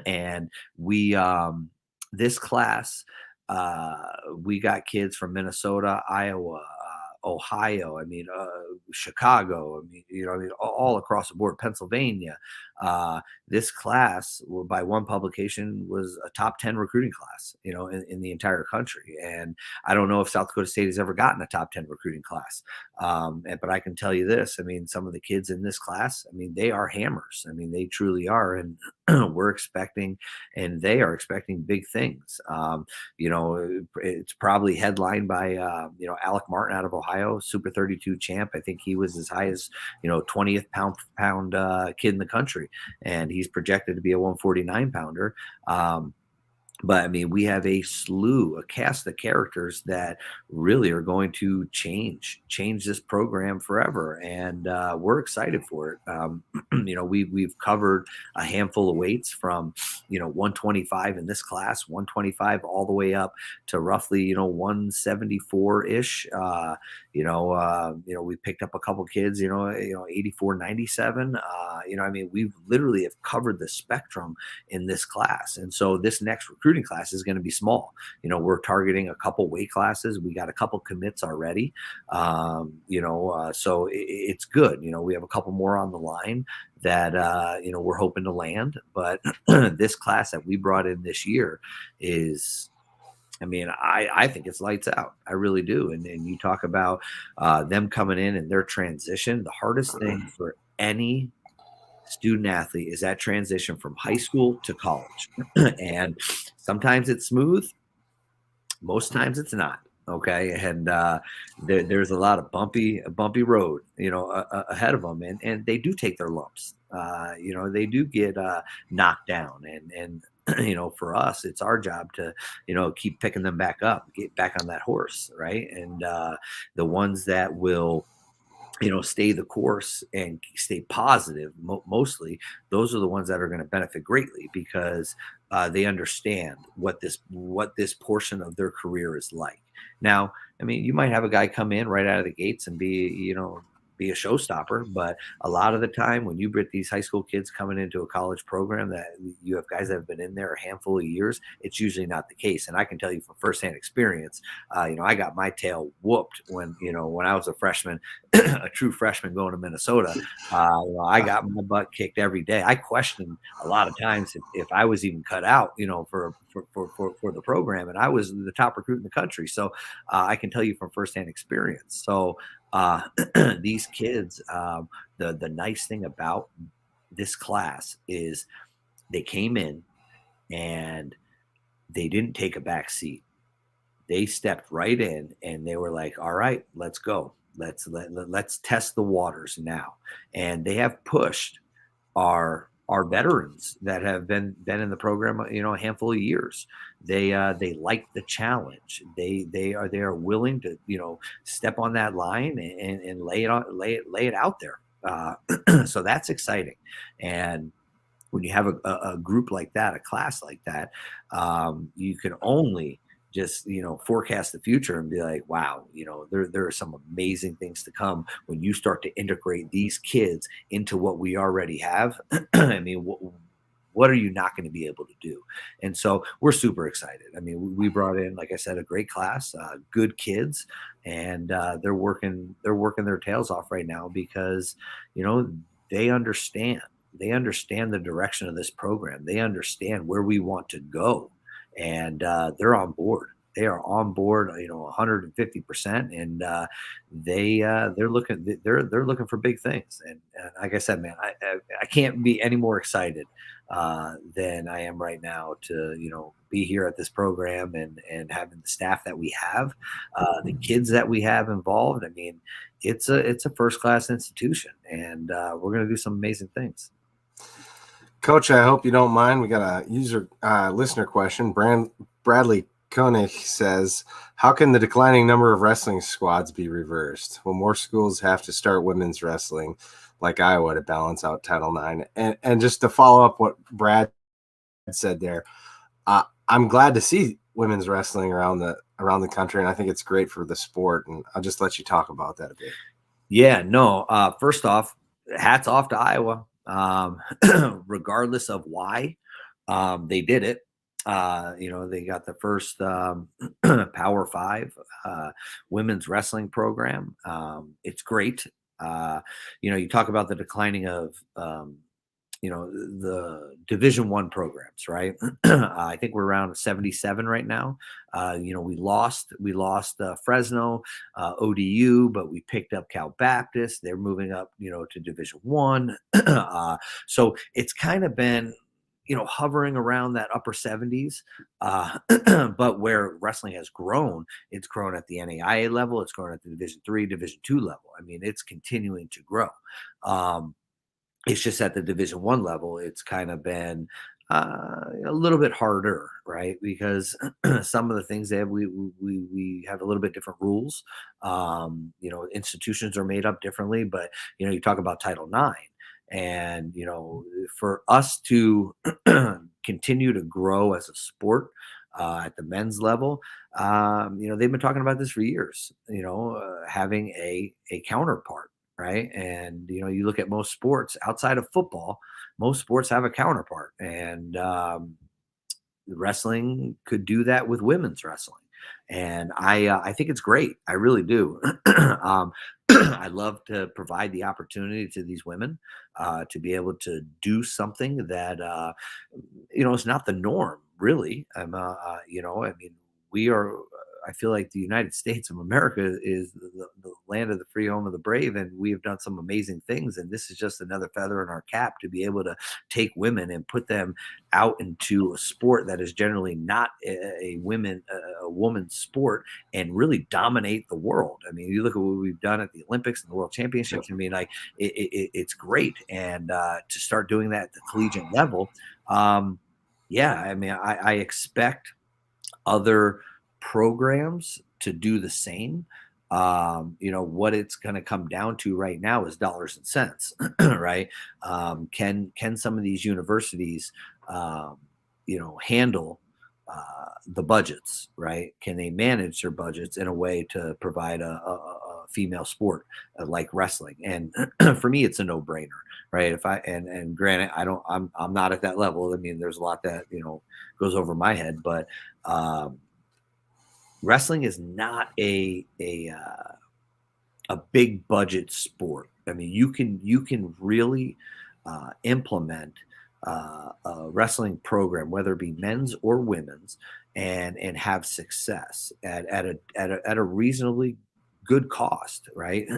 And we this class, we got kids from Minnesota, Iowa, Ohio, Chicago, all across the board, Pennsylvania. This class, by one publication, was a top 10 recruiting class, in the entire country. And I don't know if South Dakota State has ever gotten a top 10 recruiting class. But I can tell you this, I mean, some of the kids in this class, I mean, they are hammers. I mean, they truly are. And we're expecting, and they are expecting big things. It's probably headlined by, Alec Martin out of Ohio, Super 32 champ. I think he was as high as, 20th pound kid in the country. And he's projected to be a 149 pounder. But I mean, we have a cast of characters that really are going to change this program forever, and we're excited for it. We've covered a handful of weights from 125 in this class, 125 all the way up to roughly 174 ish. We picked up a couple kids, 84, 97. We literally have covered the spectrum in this class, and so this next recruiting class is going to be small. We're targeting a couple weight classes. We got a couple commits already. So it's good. We have a couple more on the line that, we're hoping to land. But this class that we brought in this year is, I think it's lights out. I really do. And you talk about them coming in and their transition. The hardest thing for any student athlete is that transition from high school to college. And sometimes it's smooth, most times it's not. Okay. And there's a lot of bumpy road, ahead of them. And they do take their lumps. They do get knocked down. And for us, it's our job to, keep picking them back up, get back on that horse. Right. And the ones that will, stay the course and stay positive, mostly, those are the ones that are going to benefit greatly, because they understand what this portion of their career is like. Now, you might have a guy come in right out of the gates and be a showstopper, but a lot of the time when you get these high school kids coming into a college program that you have guys that have been in there a handful of years, it's usually not the case. And I can tell you from firsthand experience, I got my tail whooped when I was a freshman, a true freshman going to Minnesota. I got my butt kicked every day. I questioned a lot of times if I was even cut out, for the program, and I was the top recruit in the country. So I can tell you from firsthand experience. So these kids, the nice thing about this class is they came in and they didn't take a back seat. They stepped right in and they were like, all right, let's go. Let's test the waters now. And they have pushed our veterans that have been in the program, a handful of years. They like the challenge. They are willing to, step on that line and lay it out there. So that's exciting. And when you have a group like that, a class like that, you can only just forecast the future and be like, wow, there are some amazing things to come when you start to integrate these kids into what we already have. What are you not going to be able to do? And so we're super excited. We brought in, like I said, a great class, good kids, and they're working their tails off right now because they understand the direction of this program. They understand where we want to go. And they're on board. They are on board, 150%, and they're looking for big things. And like I said, man, I can't be any more excited than I am right now to, be here at this program and having the staff that we have, the kids that we have involved. I mean, it's a first class institution, and we're going to do some amazing things. Coach, I hope you don't mind. We got a listener question. Bradley Koenig says, how can the declining number of wrestling squads be reversed? Will more schools have to start women's wrestling like Iowa to balance out Title IX? And just to follow up what Brad said there, I'm glad to see women's wrestling around the country, and I think it's great for the sport. And I'll just let you talk about that a bit. Yeah, no. First off, hats off to Iowa. Regardless of why they did it, they got the first Power 5 women's wrestling program. It's great. You talk about the declining of the Division I programs, right? I think we're around 77 right now. We lost Fresno, ODU, but we picked up Cal Baptist. They're moving up, to Division I. So it's kind of been, hovering around that upper 70s. But where wrestling has grown, it's grown at the NAIA level. It's grown at the Division III, Division II level. I mean, it's continuing to grow. It's just at the Division I level, it's kind of been a little bit harder, right? Because some of the things that we have a little bit different rules. Institutions are made up differently, but you talk about Title IX, and for us to continue to grow as a sport at the men's level, they've been talking about this for years. Having a counterpart. Right. And, you look at most sports outside of football, most sports have a counterpart, and wrestling could do that with women's wrestling. And I think it's great. I really do. I love to provide the opportunity to these women to be able to do something that, is not the norm, really. I mean, we are. I feel like the United States of America is the land of the free, home of the brave, and we have done some amazing things. And this is just another feather in our cap to be able to take women and put them out into a sport that is generally not a woman's sport, and really dominate the world. I mean, you look at what we've done at the Olympics and the World Championships. I mean, like it's great, and to start doing that at the collegiate level, yeah. I mean, I expect other programs to do the same. What it's going to come down to right now is dollars and cents, right? Can some of these universities, handle the budgets, right? Can they manage their budgets in a way to provide a female sport like wrestling? And for me, it's a no-brainer, right? If and granted, I'm not at that level. I mean, there's a lot that goes over my head, but wrestling is not a big budget sport. I mean, you can really implement a wrestling program, whether it be men's or women's, and have success at a reasonably good cost, right?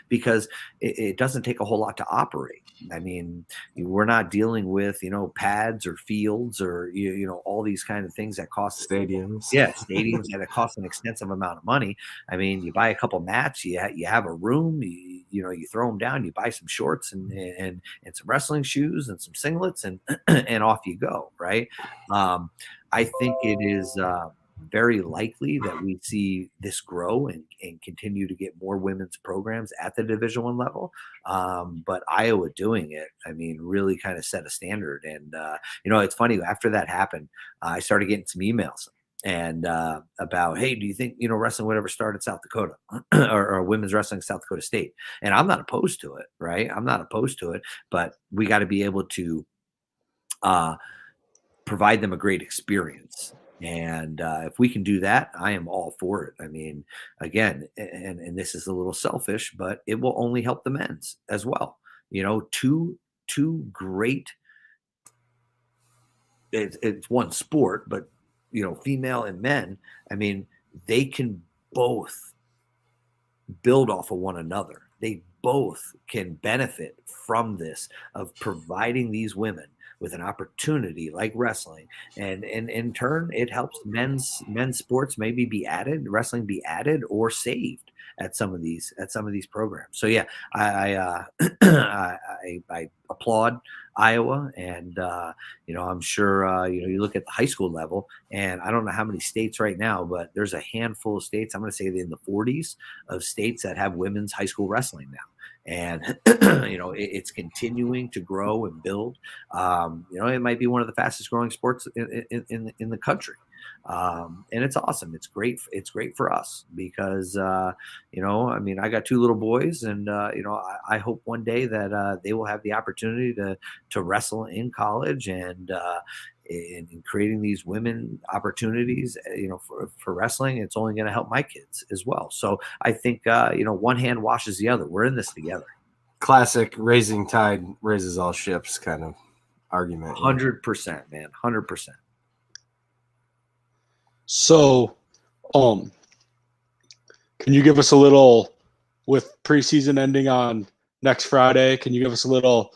Because it doesn't take a whole lot to operate. I mean, we're not dealing with, pads or fields or, all these kind of things that cost stadiums. Yeah. Stadiums that cost an extensive amount of money. I mean, you buy a couple mats, you have a room, you throw them down, you buy some shorts and some wrestling shoes and some singlets, and, and off you go. Right. I think it is, very likely that we see this grow and continue to get more women's programs at the Division I level. But Iowa doing it, I mean, really kind of set a standard. And, it's funny, after that happened, I started getting some emails and about, hey, do you think, wrestling would ever start at South Dakota or women's wrestling South Dakota State? And I'm not opposed to it, right? I'm not opposed to it, but we got to be able to provide them a great experience. And if we can do that, I am all for it. I mean, again, and this is a little selfish, but it will only help the men's as well. Two great. It's one sport, but female and men. I mean, they can both build off of one another. They both can benefit from this, of providing these women with an opportunity like wrestling, and in turn, it helps men's sports maybe be added, wrestling be added or saved at some of these programs. So yeah, I I applaud Iowa, and I'm sure you look at the high school level, and I don't know how many states right now, but there's a handful of states. I'm going to say in the 40s of states that have women's high school wrestling now. And it's continuing to grow and build. It might be one of the fastest growing sports in the country. And it's awesome. It's great. It's great for us because, I got two little boys, and, I hope one day that they will have the opportunity to wrestle in college, and in creating these women opportunities, for wrestling. It's only going to help my kids as well. So I think, one hand washes the other. We're in this together. Classic raising tide raises all ships kind of argument. 100%, man. 100%. So, can you give us a little, with preseason ending on next Friday, can you give us a little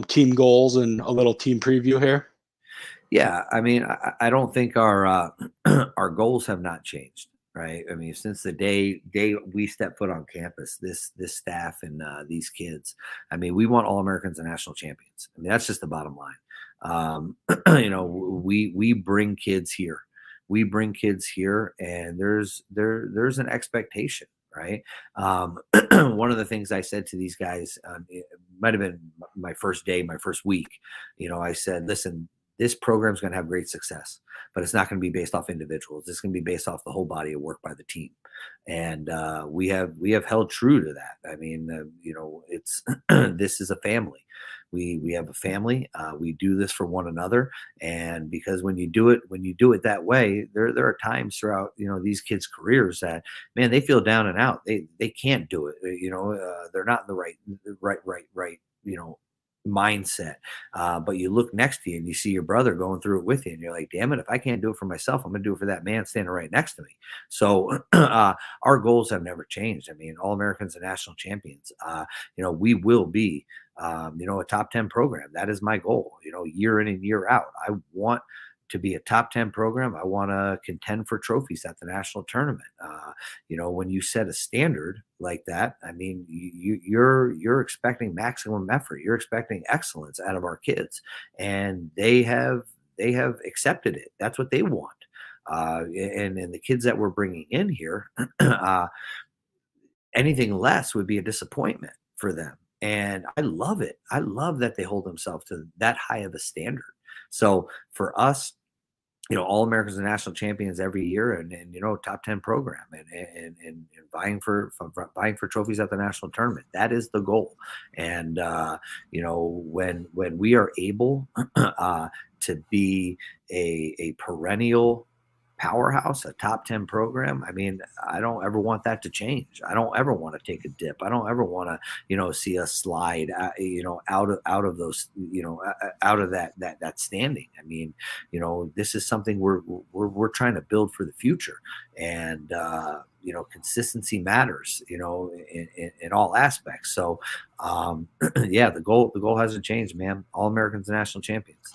team goals and a little team preview here? Yeah, I mean, I don't think our our goals have not changed, right? I mean, since the day we step foot on campus, this staff and these kids, I mean, we want All-Americans and national champions. I mean, that's just the bottom line. We bring kids here. We bring kids here, and there's an expectation, right? One of the things I said to these guys, it might have been my first day, my first week, I said, listen, this program is going to have great success, but it's not going to be based off individuals. It's going to be based off the whole body of work by the team. And we have held true to that. I mean, it's this is a family. We have a family. We do this for one another, and because when you do it that way, there are times throughout these kids' careers that, man, they feel down and out. They can't do it. They're not in the right mindset. But you look next to you and you see your brother going through it with you, and you're like, damn it, if I can't do it for myself, I'm gonna do it for that man standing right next to me. So our goals have never changed. I mean, All-Americans and national champions. We will be a top 10 program. That is my goal, year in and year out. I want to be a top 10 program. I want to contend for trophies at the national tournament. When you set a standard like that, I mean, you're expecting maximum effort. You're expecting excellence out of our kids, and they have accepted it. That's what they want. And the kids that we're bringing in here, anything less would be a disappointment for them. And I love it. I love that they hold themselves to that high of a standard. So for us, All-Americans and national champions every year, and top 10 program, and vying for trophies at the national tournament. That is the goal. And when we are able to be a perennial powerhouse, a top 10 program, I mean, I don't ever want that to change. I don't ever want to take a dip. I don't ever want to see us slide out of those, out of that standing. I mean, this is something we're trying to build for the future, and consistency matters, in all aspects. So yeah, the goal hasn't changed, man. All-Americans and national champions.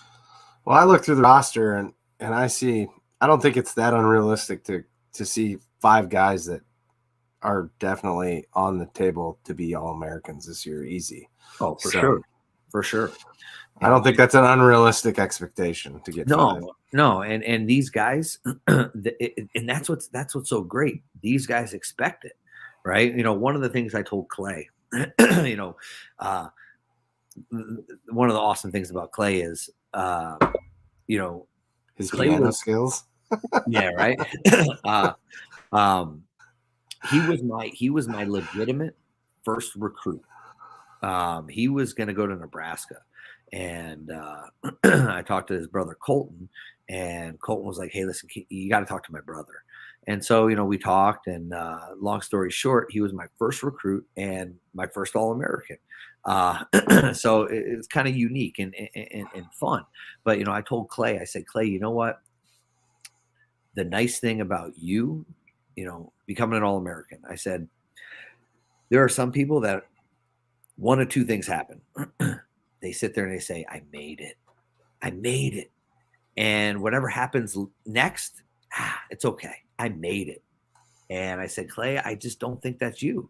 Well, I look through the roster and I see, I don't think it's that unrealistic to see 5 guys that are definitely on the table to be All-Americans this year. Easy. Oh, for sure. I don't think that's an unrealistic expectation to get 5. No. And these guys, and that's what's so great. These guys expect it, right? One of the things I told Clay, one of the awesome things about Clay is, his piano skills. Yeah, right. He was my legitimate first recruit. He was going to go to Nebraska, and I talked to his brother Colton, and Colton was like, "Hey, listen, you got to talk to my brother." And so we talked, and long story short, he was my first recruit and my first All-American. So it's kind of unique and fun. But I told Clay, I said, Clay, you know what? The nice thing about you, becoming an All-American, I said, there are some people that one of two things happen. They sit there and they say, I made it. I made it. And whatever happens next, it's okay. I made it. And I said, Clay, I just don't think that's you.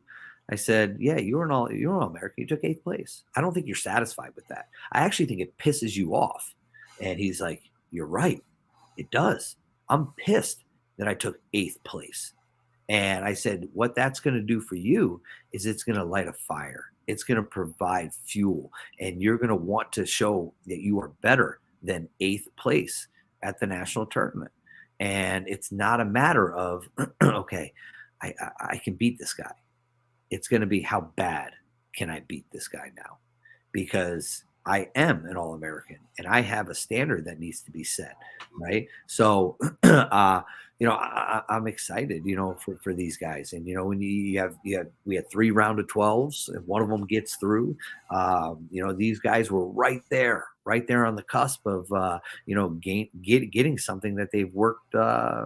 I said, yeah, you're an All-American. You took 8th place. I don't think you're satisfied with that. I actually think it pisses you off. And he's like, you're right. It does. I'm pissed that I took 8th place. And I said, what that's going to do for you is it's going to light a fire. It's going to provide fuel. And you're going to want to show that you are better than 8th place at the national tournament. And it's not a matter of, okay, I can beat this guy. It's going to be, how bad can I beat this guy now? Because I am an All-American and I have a standard that needs to be set, right? So, I'm excited, for these guys. And, when we had 3 round of 12s and one of them gets through, these guys were right there on the cusp of, getting something that they've worked, I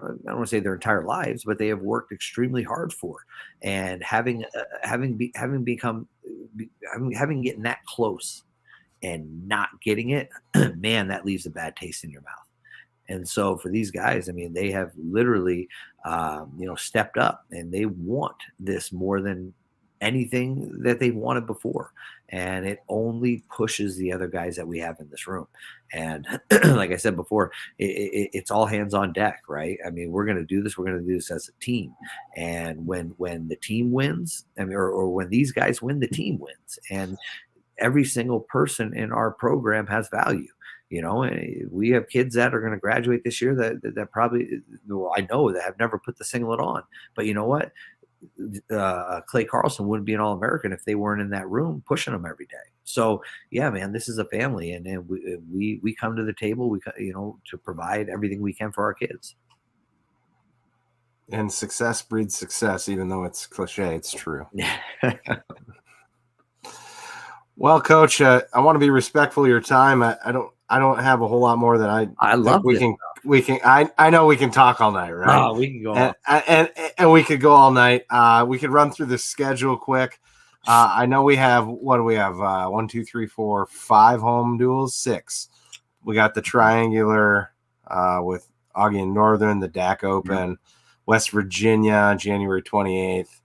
don't want to say their entire lives, but they have worked extremely hard for, and having getting that close and not getting it, man, that leaves a bad taste in your mouth. And so for these guys, I mean, they have literally, stepped up, and they want this more than anything that they've wanted before. And it only pushes the other guys that we have in this room. And like I said before, it's all hands on deck, right? I mean, we're going to do this. We're going to do this as a team. And when the team wins, I mean, or when these guys win, the team wins. And every single person in our program has value. We have kids that are going to graduate this year that probably, well, I know, that have never put the singlet on. But you know what? Clay Carlson wouldn't be an All-American if they weren't in that room pushing them every day. So yeah, man, this is a family, and we come to the table, to provide everything we can for our kids. And success breeds success, even though it's cliche, it's true. Well, Coach, I want to be respectful of your time. I don't have a whole lot more that I love we can. I know we can talk all night, right? Oh, we can go on. And we could go all night. We could run through the schedule quick. I know we have, what do we have? 1, 2, 3, 4, 5 home duels, 6. We got the triangular with Augie and Northern, the DAC Open, West Virginia, January 28th,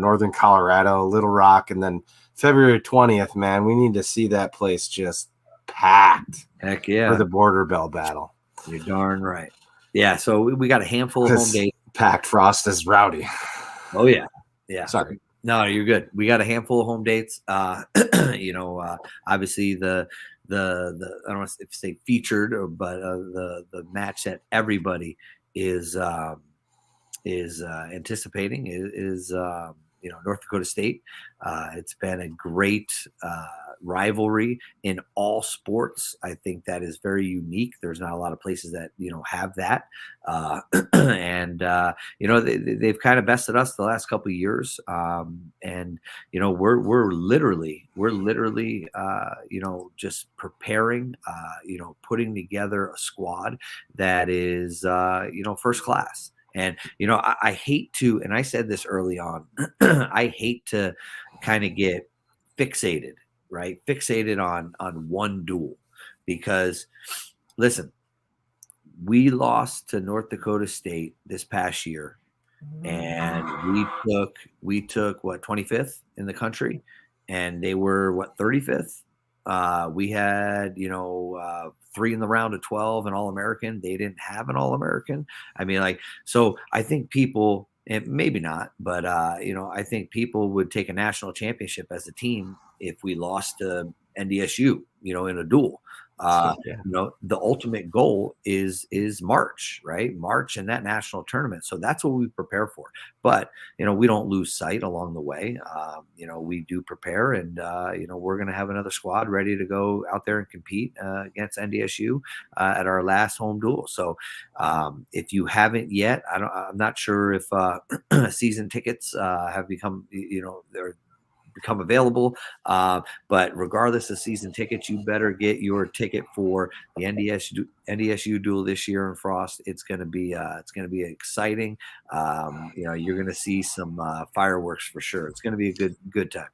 Northern Colorado, Little Rock, and then February 20th, man. We need to see that place just packed. Heck yeah. For the Border Bell battle. You're darn right. Yeah, so we got a handful of home dates. Packed Frost is rowdy. Oh, yeah. Yeah. Sorry. No, you're good. We got a handful of home dates. Obviously the I don't want to say featured, but the match that everybody is anticipating is North Dakota State. It's been a great rivalry in all sports. I think that is very unique. There's not a lot of places that have that, and they've kind of bested us the last couple of years. And we're literally just preparing, putting together a squad that is first class. And, I hate to, and I said this early on, I hate to kind of get fixated, right? Fixated on one duel, because listen, we lost to North Dakota State this past year, and we took what, 25th in the country, and they were what, 35th. We had, 3 in the round of 12, an All-American. They didn't have an All-American. I mean, so I think people, and maybe not, but, I think people would take a national championship as a team if we lost to NDSU, in a duel. The ultimate goal is March, right? March and that national tournament. So that's what we prepare for. But, we don't lose sight along the way. We do prepare, and, we're going to have another squad ready to go out there and compete against NDSU at our last home duel. So if you haven't yet, I'm not sure if season tickets have become, they're become available, but regardless of season tickets, you better get your ticket for the NDSU duel this year in Frost. It's going to be exciting. You're going to see some fireworks for sure. It's going to be a good time.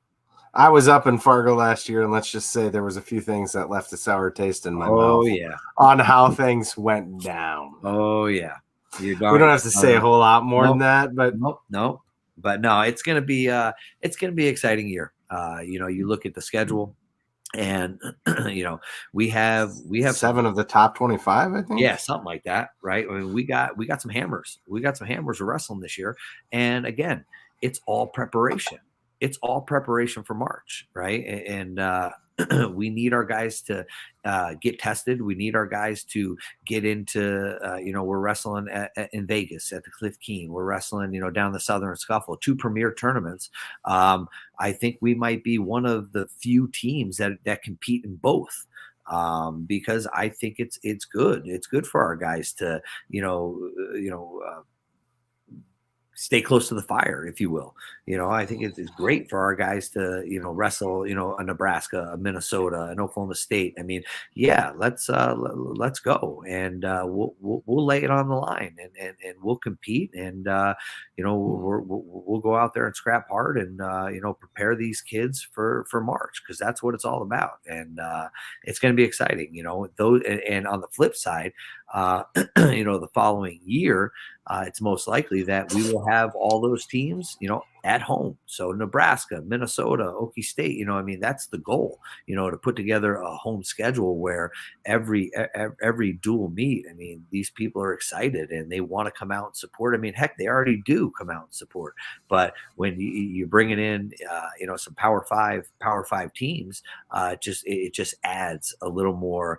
I was up in Fargo last year, and let's just say there was a few things that left a sour taste in my mouth. Yeah. On how things went down. Oh yeah. We don't have to say a whole lot more than that, but no. But no, it's gonna be an exciting year. You look at the schedule, and we have 7 of the top 25, I think. Yeah, something like that, right? I mean, we got some hammers. We got some hammers of wrestling this year, and again, it's all preparation. It's all preparation for March, right? And we need our guys to get tested. We need our guys to get into, we're wrestling in Vegas at the Cliff Keen. We're wrestling, down the Southern Scuffle, 2 premier tournaments. I think we might be one of the few teams that compete in both. Because I think it's good. It's good for our guys to, stay close to the fire, if you will. I think it's great for our guys to, wrestle, a Nebraska, a Minnesota, an Oklahoma State. I mean, yeah, let's go, and we'll lay it on the line, and we'll compete, and we'll go out there and scrap hard, and prepare these kids for March, because that's what it's all about, and it's going to be exciting. And on the flip side, the following year, it's most likely that we will have all those teams, at home. So Nebraska, Minnesota, Okie State, that's the goal, to put together a home schedule where every dual meet, these people are excited and they want to come out and support. Heck, they already do come out and support. But when you're bringing in, some Power Five teams, it just adds a little more,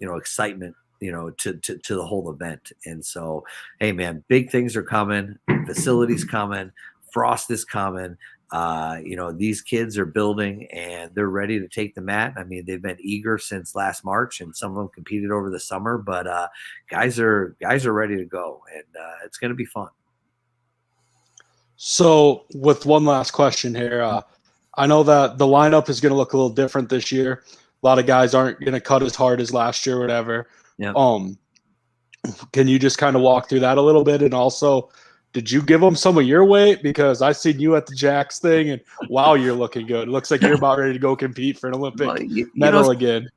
excitement, to the whole event. And so, hey man, big things are coming, facilities coming, Frost is coming. These kids are building and they're ready to take the mat. They've been eager since last March, and some of them competed over the summer, but guys are ready to go, and it's going to be fun. So with one last question here, I know that the lineup is going to look a little different this year. A lot of guys aren't going to cut as hard as last year or whatever. Yeah. Can you just kind of walk through that a little bit? And also, did you give them some of your weight? Because I seen you at the Jacks thing, and wow, you're looking good. It looks like you're about ready to go compete for an Olympic medal again.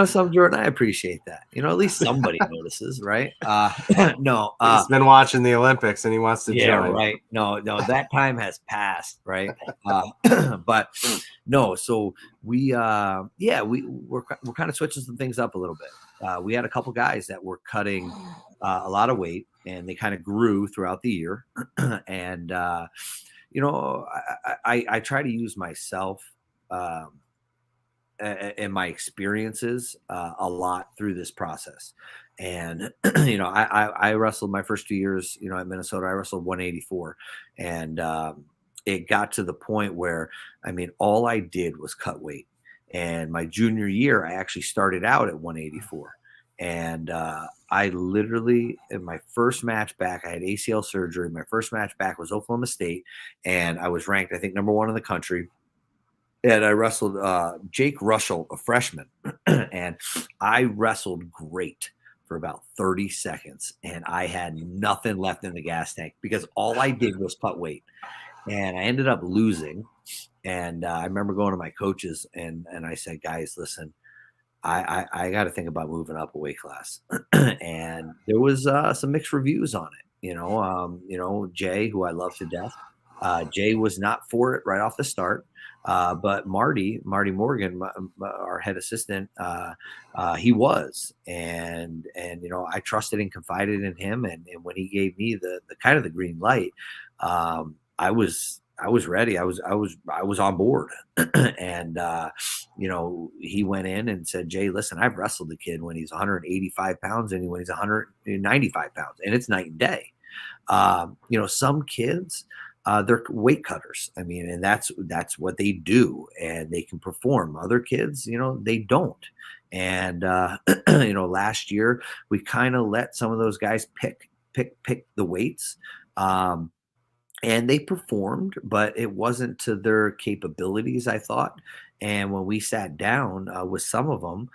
Some Jordan, I appreciate that. At least somebody notices, right? No, he's been watching the Olympics and he wants to join. Yeah, right. No, that time has passed, right? But no, so we're kind of switching some things up a little bit. We had a couple guys that were cutting a lot of weight, and they kind of grew throughout the year. And I try to use myself and my experiences a lot through this process. And I wrestled my first 2 years at Minnesota. I wrestled 184, and it got to the point where all I did was cut weight. And my junior year, I actually started out at 184. And I literally, in my first match back, I had ACL surgery. My first match back was Oklahoma State, and I was ranked, I think, #1 in the country. And I wrestled Jake Russell, a freshman, and I wrestled great for about 30 seconds, and I had nothing left in the gas tank because all I did was cut weight. And I ended up losing. And I remember going to my coaches, and I said, guys, listen, I got to think about moving up a weight class. And there was some mixed reviews on it. Jay, who I love to death, Jay was not for it right off the start. But Marty Morgan, our head assistant, he was, and I trusted and confided in him. And when he gave me the kind of the green light, I was ready. I was on board. And, he went in and said, Jay, listen, I've wrestled the kid when he's 185 pounds and when he's 195 pounds, and it's night and day. Some kids, they're weight cutters. And that's what they do, and they can perform. Other kids, they don't. And, last year we kind of let some of those guys pick the weights. And they performed, but it wasn't to their capabilities, I thought. And when we sat down with some of them,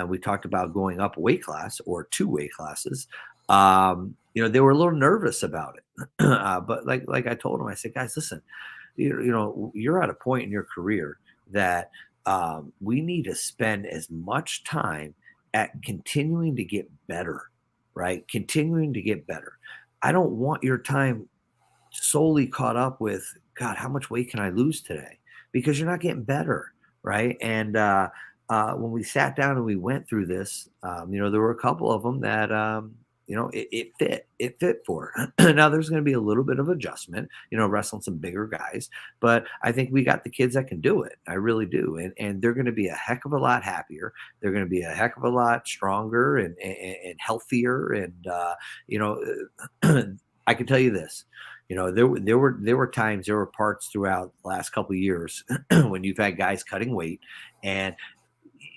we talked about going up a weight class or 2 weight classes. They were a little nervous about it. But like I told them, I said, guys, listen, you're at a point in your career that we need to spend as much time at continuing to get better, right? Continuing to get better. I don't want your time solely caught up with, God, how much weight can I lose today? Because you're not getting better, right? And when we sat down and we went through this, there were a couple of them that, it fit for. Now there's going to be a little bit of adjustment, wrestling some bigger guys, but I think we got the kids that can do it. I really do. And they're going to be a heck of a lot happier. They're going to be a heck of a lot stronger and healthier. And, I can tell you this, there were times, there were parts throughout the last couple of years when you've had guys cutting weight and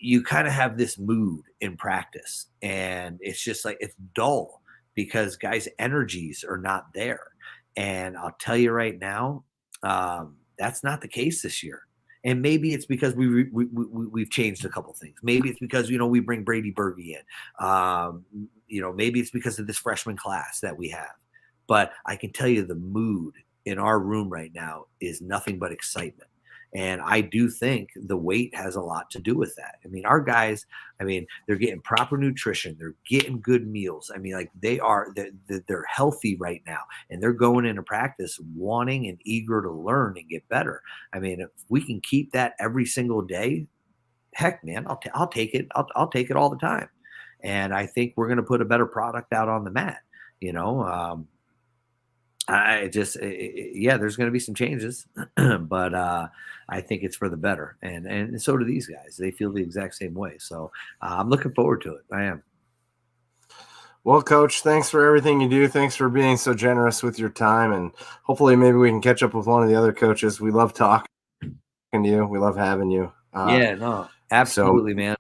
you kind of have this mood in practice, and it's just like, it's dull because guys' energies are not there. And I'll tell you right now, that's not the case this year. And maybe it's because we've changed a couple of things. Maybe it's because, we bring Brady Burgie in. Maybe it's because of this freshman class that we have. But I can tell you the mood in our room right now is nothing but excitement. And I do think the weight has a lot to do with that. I mean, our guys, they're getting proper nutrition. They're getting good meals. They're healthy right now. And they're going into practice wanting and eager to learn and get better. If we can keep that every single day, heck, man, I'll take it. I'll take it all the time. And I think we're going to put a better product out on the mat, there's going to be some changes, but I think it's for the better. And so do these guys. They feel the exact same way. So I'm looking forward to it. I am. Well, Coach, thanks for everything you do. Thanks for being so generous with your time. And hopefully maybe we can catch up with one of the other coaches. We love talking to you. We love having you. Absolutely, man.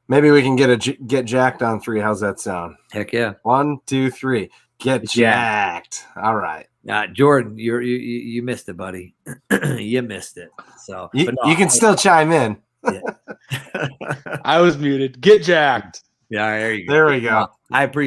Maybe we can get jacked on 3. How's that sound? Heck yeah. 1, 2, 3. Get jacked. All right. Jordan, you missed it, buddy. You missed it. So you can still chime in. Yeah. I was muted. Get jacked. Yeah, there you go. There we go. I appreciate